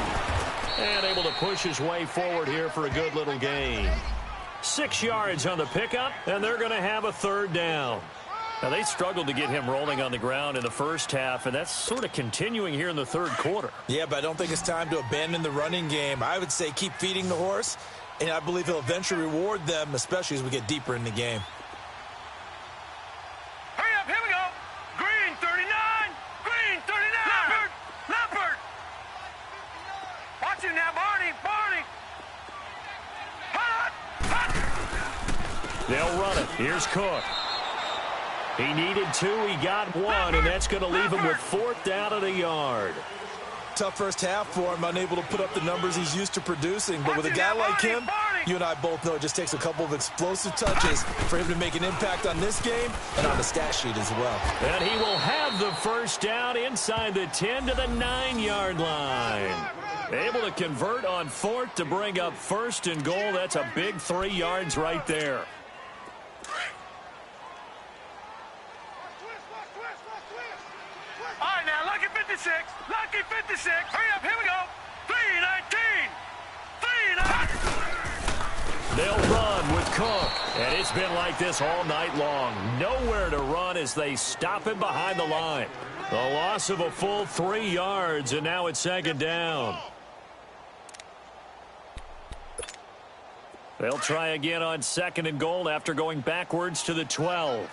Speaker 1: And able to push his way forward here for a good little gain. 6 yards on the pickup, and they're going to have a 3rd down. Now, they struggled to get him rolling on the ground in the first half, and that's sort of continuing here in the 3rd quarter.
Speaker 2: Yeah, but I don't think it's time to abandon the running game. I would say keep feeding the horse, and I believe he'll eventually reward them, especially as we get deeper in the game.
Speaker 3: Hurry up, here we go. Green 39. Green 39. Leopard. Watch him now, Barney.
Speaker 1: They'll run it. Here's Cook. He needed 2. He got 1, and that's going to leave him with 4th down at a yard.
Speaker 2: Tough first half for him, unable to put up the numbers he's used to producing. But with a guy like him, you and I both know it just takes a couple of explosive touches for him to make an impact on this game and on the stat sheet as well.
Speaker 1: And he will have the first down inside the 10 to the 9-yard line. Able to convert on 4th to bring up 1st and goal. That's a big 3 yards right there.
Speaker 3: All right, now, lucky 56. Lucky 56. Hurry up, here we go. 319. 319.
Speaker 1: They'll run with Cook. And it's been like this all night long. Nowhere to run as they stop him behind the line. The loss of a full 3 yards, and now it's 2nd down. They'll try again on 2nd and goal after going backwards to the 12.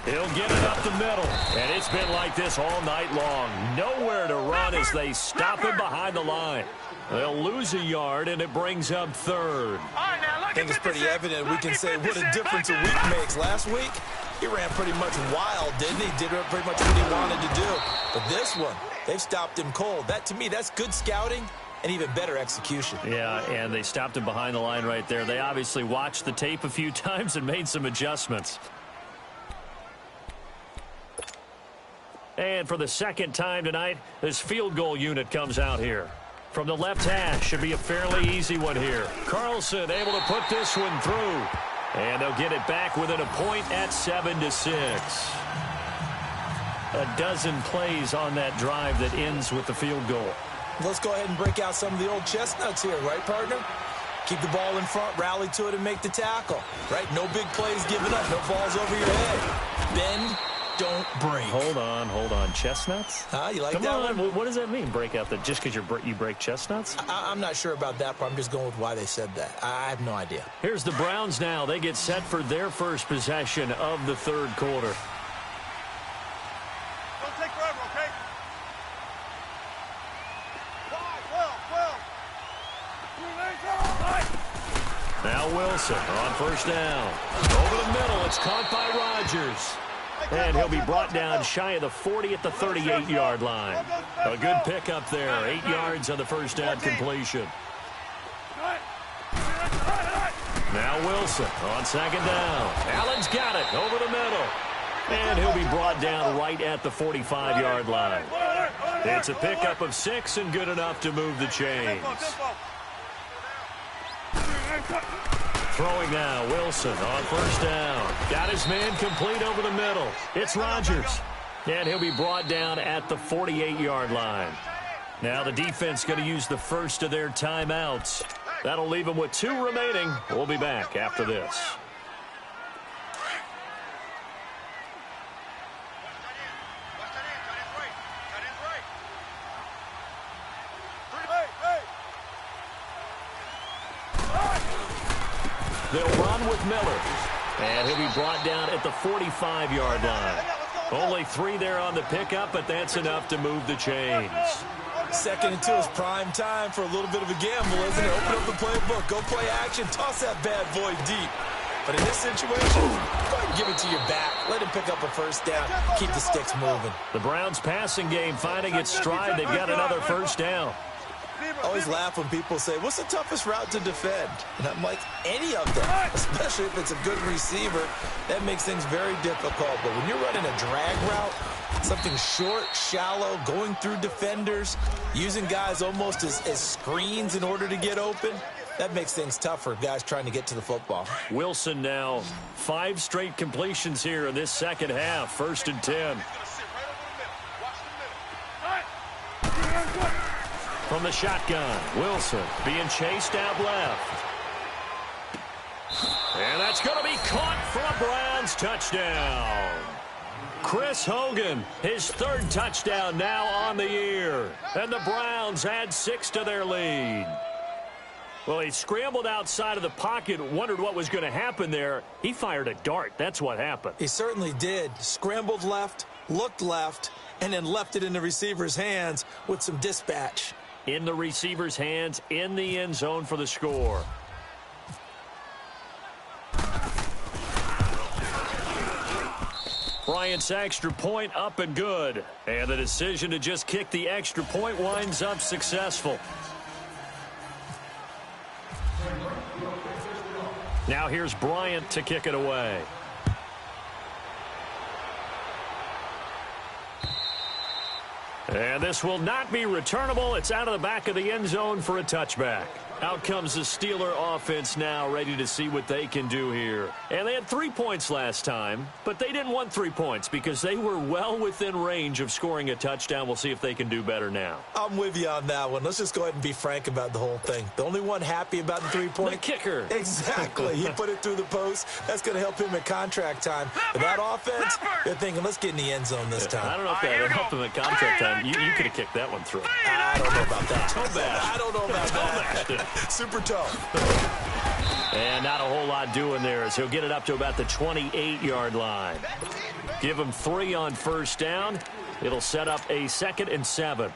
Speaker 1: He'll get it up the middle, and it's been like this all night long. Nowhere to run as they stop him behind the line. They'll lose a yard, and it brings up 3rd.
Speaker 2: I think it's pretty evident we can say what a difference a week makes. Last week, he ran pretty much wild, didn't he? Did pretty much what he wanted to do. But this one, they've stopped him cold. That, to me, that's good scouting and even better execution.
Speaker 1: Yeah, and they stopped him behind the line right there. They obviously watched the tape a few times and made some adjustments. And for the 2nd time tonight, this field goal unit comes out here. From the left hash, should be a fairly easy one here. Carlson able to put this one through. And they'll get it back within a point at 7-6. A dozen plays on that drive that ends with the field goal.
Speaker 2: Let's go ahead and break out some of the old chestnuts here, right, partner? Keep the ball in front, rally to it, and make the tackle, right? No big plays given up, no balls over your head. Bend, don't break.
Speaker 1: Hold on. Chestnuts?
Speaker 2: You like
Speaker 1: Come
Speaker 2: that
Speaker 1: on.
Speaker 2: one?
Speaker 1: What does that mean, break out? Just because you break chestnuts?
Speaker 2: I'm not sure about that part. I'm just going with why they said that. I have no idea.
Speaker 1: Here's the Browns now. They get set for their first possession of the 3rd quarter.
Speaker 3: Don't take forever, okay? 12.
Speaker 1: Now Wilson on 1st down. Over the middle, it's caught by Rodgers. And he'll be brought down shy of the 40 at the 38-yard line. A good pickup there. 8 yards on the 1st down completion. Now Wilson on second down. Allen's got it over the middle. And he'll be brought down right at the 45-yard line. It's a pickup of 6 and good enough to move the chains. Throwing now, Wilson on first down. Got his man complete over the middle. It's Rodgers. And he'll be brought down at the 48-yard line. Now the defense going to use the first of their timeouts. That'll leave them with 2 remaining. We'll be back after this. They'll run with Miller. And he'll be brought down at the 45-yard line. Only 3 there on the pickup, but that's enough to move the chains.
Speaker 2: Second and 2 is prime time for a little bit of a gamble, isn't it? Open up the playbook, go play action, toss that bad boy deep. But in this situation, go ahead and give it to your back. Let him pick up a first down. Keep the sticks moving.
Speaker 1: The Browns passing game finding its stride. They've got another first down.
Speaker 2: I always laugh when people say, what's the toughest route to defend? And I'm like, any of them, especially if it's a good receiver. That makes things very difficult. But when you're running a drag route, something short, shallow, going through defenders, using guys almost as screens in order to get open, that makes things tough for guys trying to get to the football.
Speaker 1: Wilson now 5 straight completions here in this second half. 1st and 10. From the shotgun, Wilson being chased out left. And that's going to be caught for a Browns touchdown. Chris Hogan, his 3rd touchdown now on the year. And the Browns add 6 to their lead. Well, he scrambled outside of the pocket, wondered what was going to happen there. He fired a dart. That's what happened.
Speaker 2: He certainly did. Scrambled left, looked left, and then left it in the receiver's hands with some dispatch.
Speaker 1: In the receiver's hands, in the end zone for the score. Bryant's extra point up and good. And the decision to just kick the extra point winds up successful. Now here's Bryant to kick it away. And this will not be returnable. It's out of the back of the end zone for a touchback. Out comes the Steeler offense now, ready to see what they can do here. And they had 3 points last time, but they didn't want 3 points because they were well within range of scoring a touchdown. We'll see if they can do better now.
Speaker 2: I'm with you on that one. Let's just go ahead and be frank about the whole thing. The only one happy about the 3-point?
Speaker 1: The kicker.
Speaker 2: Exactly. He put it through the post. That's going to help him at contract time. But that offense, they're thinking, let's get in the end zone this time.
Speaker 1: I don't know if that would help him at contract time. You could have kicked that one through.
Speaker 2: I don't know about that.
Speaker 1: Toe bash.
Speaker 2: I don't know about that. Super tough.
Speaker 1: And not a whole lot doing there as he'll get it up to about the 28-yard line. Give him 3 on first down. It'll set up a 2nd and 7.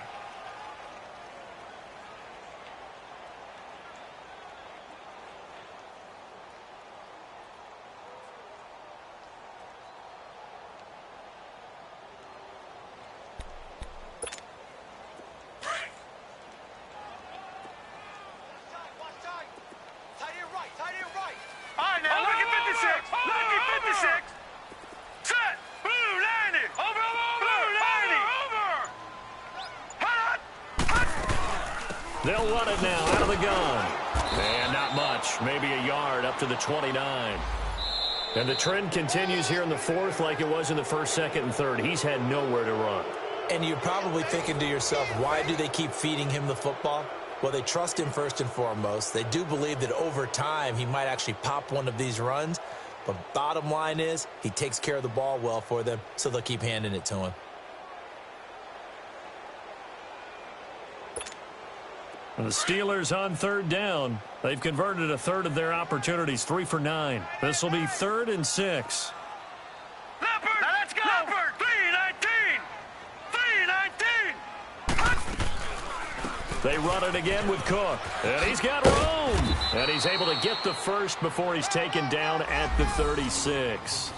Speaker 1: They'll run it now out of the gun. And not much, maybe a yard up to the 29. And the trend continues here in the 4th like it was in the 1st, 2nd, and 3rd. He's had nowhere to run.
Speaker 2: And you're probably thinking to yourself, why do they keep feeding him the football? Well, they trust him first and foremost. They do believe that over time he might actually pop one of these runs. But bottom line is he takes care of the ball well for them, so they'll keep handing it to him.
Speaker 1: And the Steelers on 3rd down. They've converted a 1/3 of their opportunities, 3 for 9. This will be 3rd and 6.
Speaker 3: Leopard! Now let's go! Leopard! 3-19! 3-19!
Speaker 1: They run it again with Cook. And he's got room. And he's able to get the first before he's taken down at the 36.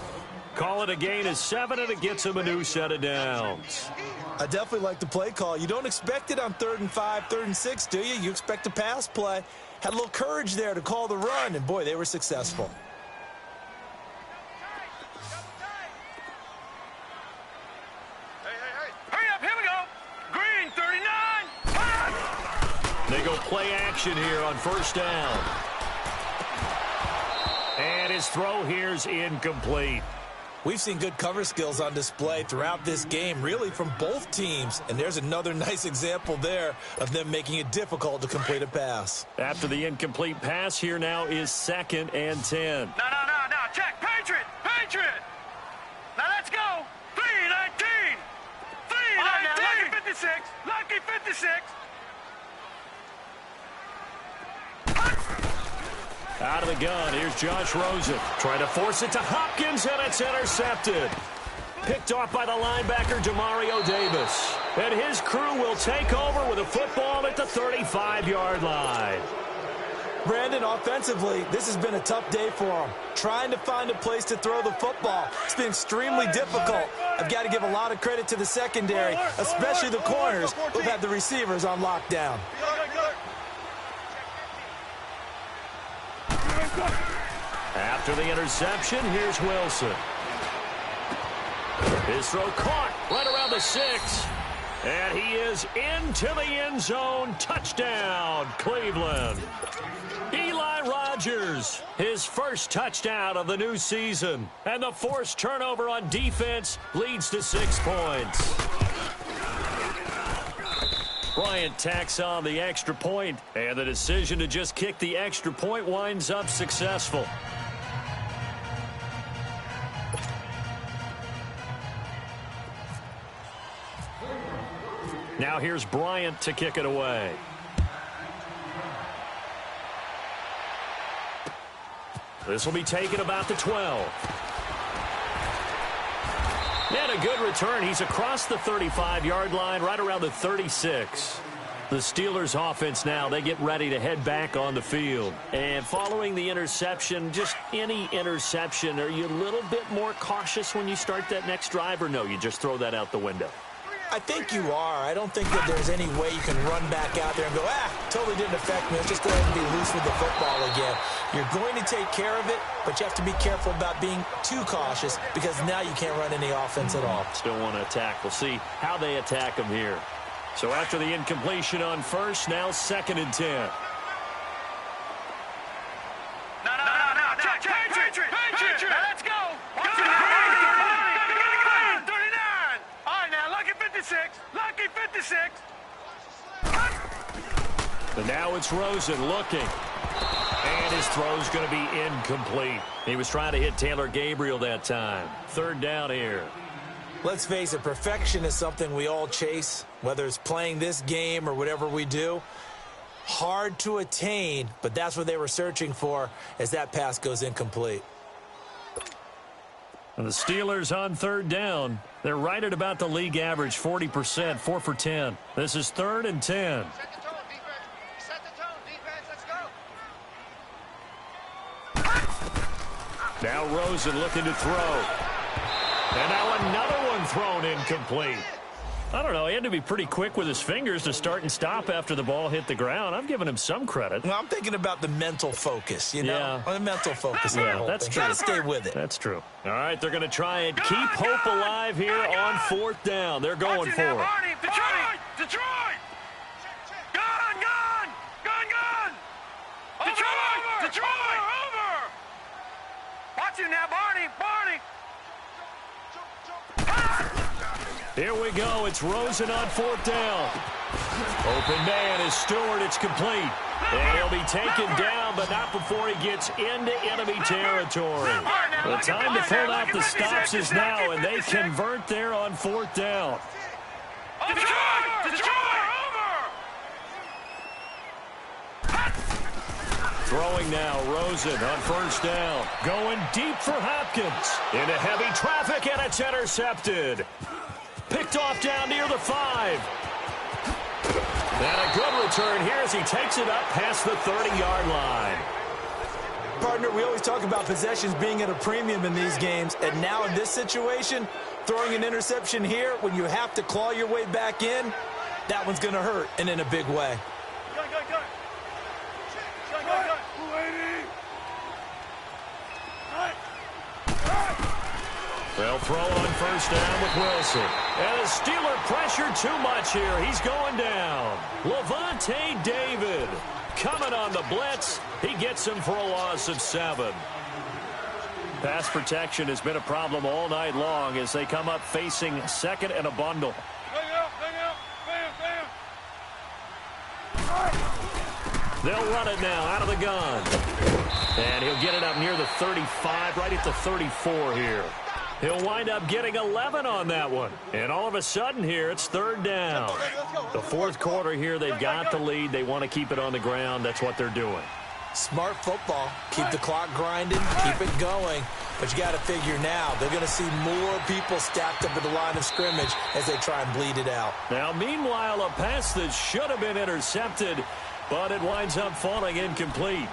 Speaker 1: Call it a gain of 7, and it gets him a new set of downs.
Speaker 2: I definitely like the play call. You don't expect it on 3rd and 5, 3rd and 6, do you? You expect a pass play. Had a little courage there to call the run, and boy, they were successful.
Speaker 3: Hurry up, here we go. Green, 39.
Speaker 1: They go play action here on 1st down. And his throw here's incomplete.
Speaker 2: We've seen good cover skills on display throughout this game, really from both teams. And there's another nice example there of them making it difficult to complete a pass.
Speaker 1: After the incomplete pass, here now is 2nd and 10.
Speaker 3: No. Check. Patriot. Now let's go. 3-19. 3-19. Lucky 56. Lucky 56.
Speaker 1: Out of the gun, here's Josh Rosen. Trying to force it to Hopkins, and it's intercepted. Picked off by the linebacker, Demario Davis. And his crew will take over with a football at the 35-yard line.
Speaker 2: Brandon, offensively, this has been a tough day for them. Trying to find a place to throw the football. It's been extremely difficult. I've got to give a lot of credit to the secondary, especially the corners who've had the receivers on lockdown.
Speaker 1: After the interception, here's Wilson. His throw caught right around the 6. And he is into the end zone. Touchdown, Cleveland. Eli Rogers, his first touchdown of the new season. And the forced turnover on defense leads to 6 points. Bryant tacks on the extra point, and the decision to just kick the extra point winds up successful. Now here's Bryant to kick it away. This will be taken about the 12. And a good return. He's across the 35-yard line, right around the 36. The Steelers offense now, they get ready to head back on the field. And following the interception, just any interception, are you a little bit more cautious when you start that next drive, or no, you just throw that out the window?
Speaker 2: I think you are. I don't think that there's any way you can run back out there and go, totally didn't affect me. Let's just go ahead and be loose with the football again. You're going to take care of it, but you have to be careful about being too cautious because now you can't run any offense at all.
Speaker 1: Still want to attack. We'll see how they attack them here. So after the incompletion on 1st, now 2nd and 10.
Speaker 3: No. Check. Patriot. Now let's go. 39. All right, now, lucky 56. Lucky 56.
Speaker 1: And now it's Rosen looking. And his throw's going to be incomplete. He was trying to hit Taylor Gabriel that time. 3rd down here.
Speaker 2: Let's face it, perfection is something we all chase, whether it's playing this game or whatever we do. Hard to attain, but that's what they were searching for as that pass goes incomplete.
Speaker 1: And the Steelers on 3rd down. They're right at about the league average, 40%, 4 for 10. This is 3rd and 10.
Speaker 3: Set the tone, defense. Set the tone, defense. Let's go.
Speaker 1: Now Rosen looking to throw. And now another one thrown incomplete. I don't know. He had to be pretty quick with his fingers to start and stop after the ball hit the ground. I'm giving him some credit.
Speaker 2: Well, I'm thinking about the mental focus, you know?
Speaker 1: Yeah.
Speaker 2: The mental focus.
Speaker 1: Yeah, that's true.
Speaker 2: Got to stay with it.
Speaker 1: That's true. All right, they're going to try and keep hope alive here on 4th down. They're going for it.
Speaker 3: Detroit! Gun! Detroit! Over! Watch it now, Barney!
Speaker 1: Here we go. It's Rosen on 4th down. Open man is Stewart. It's complete. And he'll be taken down, but not before he gets into enemy territory. The time to pull out the stops is now, and they convert there on 4th down.
Speaker 3: Detroit!
Speaker 1: Throwing now, Rosen on 1st down. Going deep for Hopkins. Into heavy traffic, and it's intercepted. Picked off down near the 5. And a good return here as he takes it up past the 30-yard line.
Speaker 2: Partner, we always talk about possessions being at a premium in these games, and now in this situation, throwing an interception here when you have to claw your way back in, that one's going to hurt, and in a big way.
Speaker 1: They'll throw on first down with Wilson. And the Steeler pressure too much here. He's going down. Lavonte David coming on the blitz. He gets him for a loss of 7. Pass protection has been a problem all night long as they come up facing second and a bundle. They'll run it now out of the gun. And he'll get it up near the 35, right at the 34 here. He'll wind up getting 11 on that one. And all of a sudden here, it's third down. The fourth quarter here, they've got the lead. They want to keep it on the ground. That's what they're doing.
Speaker 2: Smart football. Keep the clock grinding. Keep it going. But you got to figure now, they're going to see more people stacked up at the line of scrimmage as they try and bleed it out.
Speaker 1: Now, meanwhile, a pass that should have been intercepted, but it winds up falling incomplete.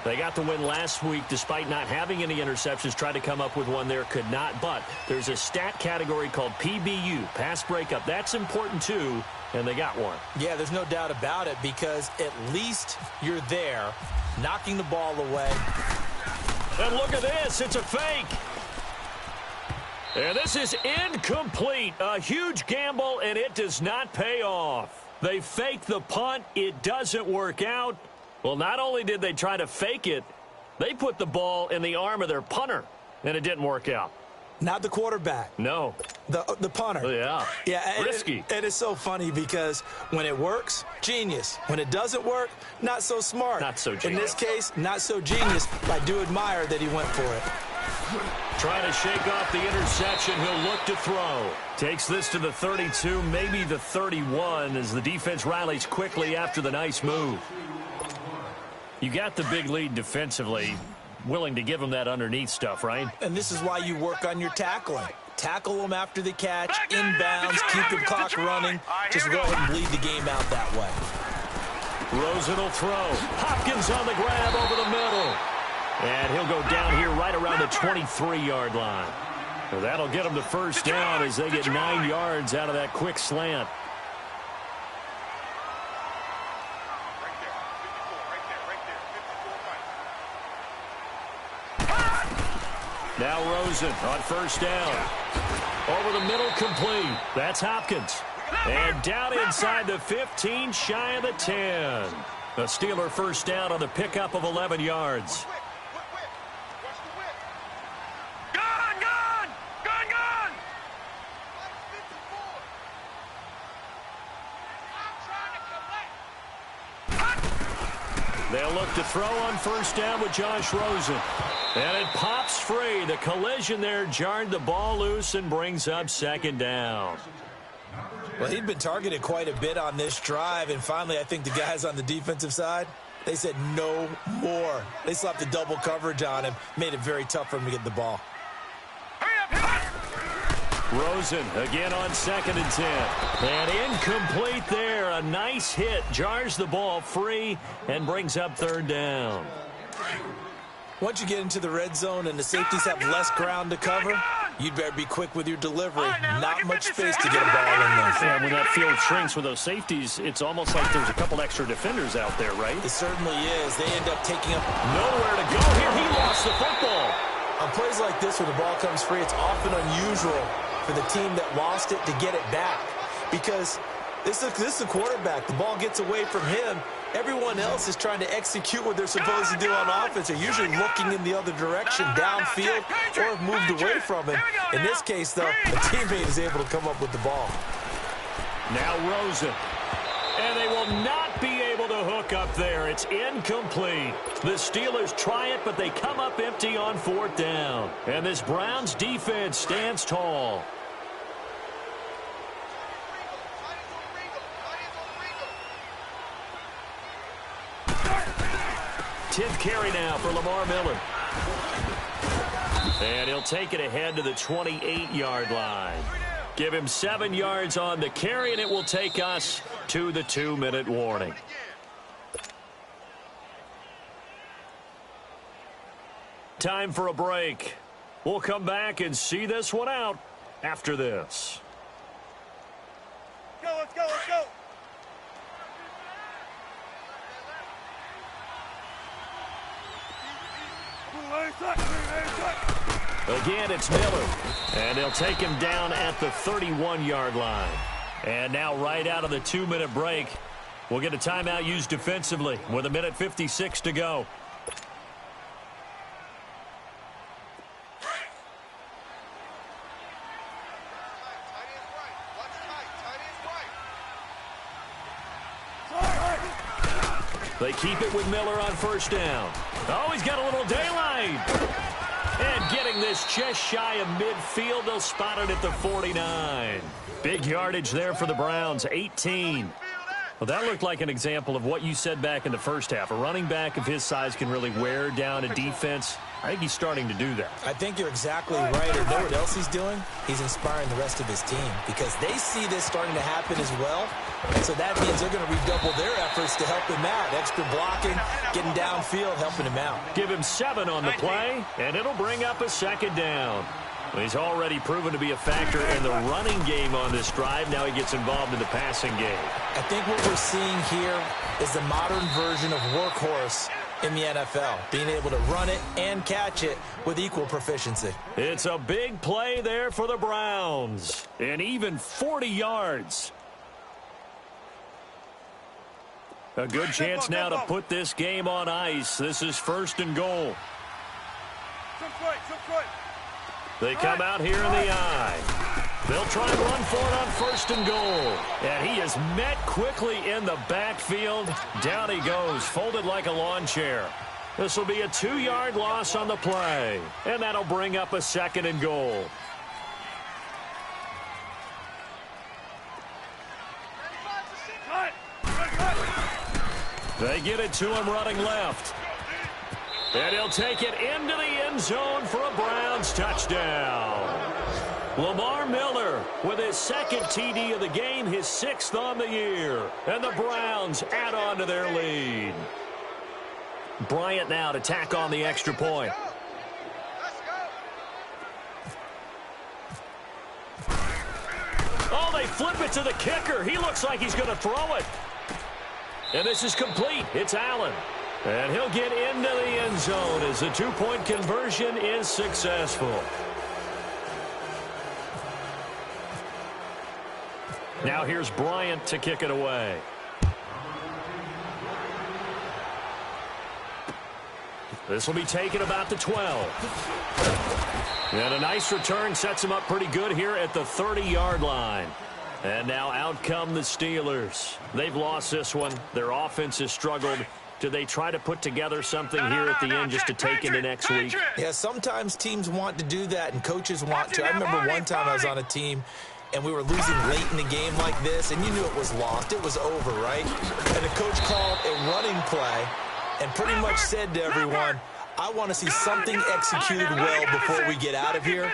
Speaker 1: They got the win last week despite not having any interceptions. Tried to come up with one there, could not. But there's a stat category called PBU, pass breakup. That's important too, and they got one.
Speaker 2: Yeah, there's no doubt about it because at least you're there, knocking the ball away.
Speaker 1: And look at this. It's a fake. And this is incomplete. A huge gamble, and it does not pay off. They fake the punt. It doesn't work out. Well, not only did they try to fake it, they put the ball in the arm of their punter, and it didn't work out.
Speaker 2: Not the quarterback.
Speaker 1: No.
Speaker 2: The punter.
Speaker 1: Yeah.
Speaker 2: Yeah.
Speaker 1: Risky.
Speaker 2: It is so funny because when it works, genius. When it doesn't work, not so smart.
Speaker 1: Not so genius.
Speaker 2: In this case, not so genius. I do admire that he went for it.
Speaker 1: Trying to shake off the interception. He'll look to throw. Takes this to the 32, maybe the 31, as the defense rallies quickly after the nice move. You got the big lead defensively, willing to give them that underneath stuff, right?
Speaker 2: And this is why you work on your tackling. Tackle them after the catch, inbounds, keep the clock running. Just go ahead and bleed the game out that way.
Speaker 1: Rosen will throw. Hopkins on the grab over the middle. And he'll go down here right around the 23-yard line. Well, that'll get them to first down as they get 9 yards out of that quick slant. Now Rosen on first down. Over the middle, complete. That's Hopkins. And down inside the 15, shy of the 10. The Steeler first down on the pickup of 11 yards. They'll look to throw on first down with Josh Rosen. And it pops free. The collision there jarred the ball loose and brings up second down.
Speaker 2: Well, he'd been targeted quite a bit on this drive, and finally I think the guys on the defensive side, they said no more. They slapped the double coverage on him, made it very tough for him to get the ball.
Speaker 1: Rosen again on 2nd and 10. And incomplete there. A nice hit. Jars the ball free and brings up third down.
Speaker 2: Once you get into the red zone and the safeties have less ground to cover, you'd better be quick with your delivery. Not much space to get a ball in there.
Speaker 1: Yeah, when that field shrinks with those safeties, it's almost like there's a couple extra defenders out there, right?
Speaker 2: It certainly is. They end up taking up
Speaker 1: nowhere to go here. He lost the football.
Speaker 2: On plays like this where the ball comes free, it's often unusual for the team that lost it to get it back. Because this is a quarterback. The ball gets away from him. Everyone else is trying to execute what they're supposed to do on offense. They're usually looking in the other direction, downfield, or have moved away from it. In this case, though, a teammate is able to come up with the ball.
Speaker 1: Now Rosen. And they will not be able to hook up there. It's incomplete. The Steelers try it, but they come up empty on 4th down. And this Browns defense stands tall. Tenth carry now for Lamar Miller. And he'll take it ahead to the 28-yard line. Give him 7 yards on the carry, and it will take us to the 2-minute warning. Time for a break. We'll come back and see this one out after this.
Speaker 3: Let's go, let's go.
Speaker 1: Again, it's Miller. And they'll take him down at the 31-yard line. And now right out of the 2-minute break, we'll get a timeout used defensively with 1:56 to go. They keep it with Miller on first down. Oh, he's got a little daylight. And getting this just shy of midfield, they'll spot it at the 49. Big yardage there for the Browns, 18. Well, that looked like an example of what you said back in the first half. A running back of his size can really wear down a defense. I think he's starting to do that.
Speaker 2: I think you're exactly right. You know what else he's doing? He's inspiring the rest of his team because they see this starting to happen as well. And so that means they're going to redouble their efforts to help him out. Extra blocking, getting downfield, helping him out.
Speaker 1: Give him 7 on the play, and it'll bring up a second down. He's already proven to be a factor in the running game on this drive. Now he gets involved in the passing game.
Speaker 2: I think what we're seeing here is the modern version of workhorse in the NFL, being able to run it and catch it with equal proficiency.
Speaker 1: It's a big play there for the Browns, and even 40 yards. A good chance now to put this game on ice. This is 1st and goal. They come out here in the eye. They'll try and run for it on 1st and goal. And he is met quickly in the backfield. Down he goes, folded like a lawn chair. This will be a 2-yard loss on the play. And that'll bring up a 2nd and goal. They get it to him running left. And he'll take it into the end zone for a Browns touchdown. Lamar Miller with his 2nd TD of the game, his 6th on the year. And the Browns add on to their lead. Bryant now to tack on the extra point. Oh, they flip it to the kicker. He looks like he's going to throw it. And this is complete. It's Allen. And he'll get into the end zone as the 2-point conversion is successful. Now here's Bryant to kick it away. This will be taken about the 12. And a nice return sets him up pretty good here at the 30-yard line. And now out come the Steelers. They've lost this one. Their offense has struggled. Do they try to put together something here at the end just to take into next week?
Speaker 2: Yeah, sometimes teams want to do that and coaches want to. I remember one time I was on a team and we were losing late in the game like this, and you knew it was lost. It was over, right? And the coach called a running play and pretty much said to everyone, I want to see something executed well before we get out of here.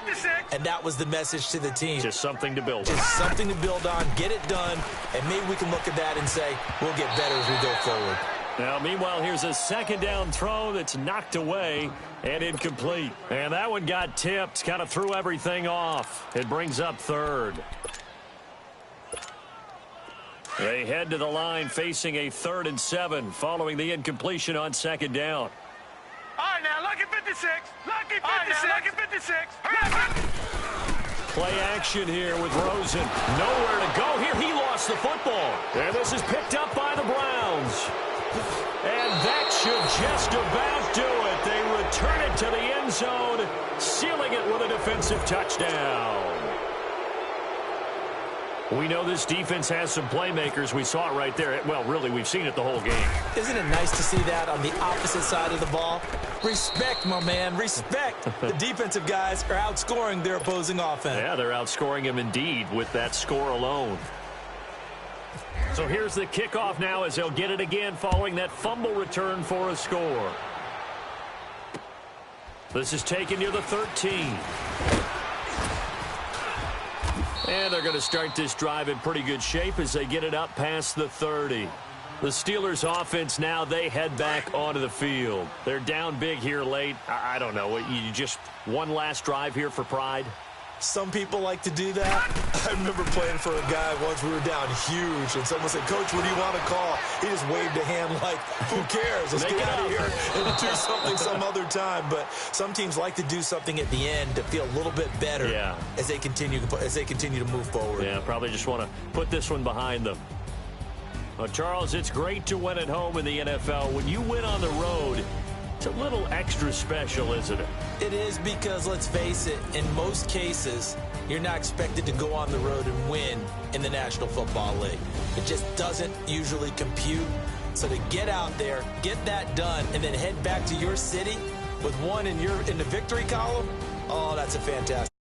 Speaker 2: And that was the message to the team.
Speaker 1: Just something to build on.
Speaker 2: Just something to build on, get it done, and maybe we can look at that and say, we'll get better as we go forward.
Speaker 1: Now, meanwhile, here's a 2nd down throw that's knocked away and incomplete. And that one got tipped, kind of threw everything off. It brings up 3rd. They head to the line facing a 3rd and 7 following the incompletion on 2nd down.
Speaker 3: All right, now, lucky 56. Lucky 56. Lucky 56.
Speaker 1: Play action here with Rosen. Nowhere to go here. He lost the football. And this is picked up by the Browns. And that should just about do it. They return it to the end zone, sealing it with a defensive touchdown. We know this defense has some playmakers. We saw it right there. Well, really, we've seen it the whole game.
Speaker 2: Isn't it nice to see that on the opposite side of the ball? Respect, my man, respect. The defensive guys are outscoring their opposing offense.
Speaker 1: Yeah, they're outscoring them indeed with that score alone. So here's the kickoff now as they'll get it again following that fumble return for a score. This is taken near the 13. And they're going to start this drive in pretty good shape as they get it up past the 30. The Steelers offense now, they head back onto the field. They're down big here late. I don't know. You just one last drive here for pride?
Speaker 2: Some people like to do that. I remember playing for a guy once. We were down huge, and someone said, "Coach, what do you want to call?" He just waved a hand like, "Who cares? Let's get out of here and do something some other time." But some teams like to do something at the end to feel a little bit better as they continue to move forward.
Speaker 1: Yeah, probably just want to put this one behind them. Well, Charles, it's great to win at home in the NFL. When you win on the road, it's a little extra special, isn't it?
Speaker 2: It is, because let's face it, in most cases, you're not expected to go on the road and win in the National Football League. It just doesn't usually compute. So to get out there, get that done, and then head back to your city with one in the victory column, oh, that's a fantastic.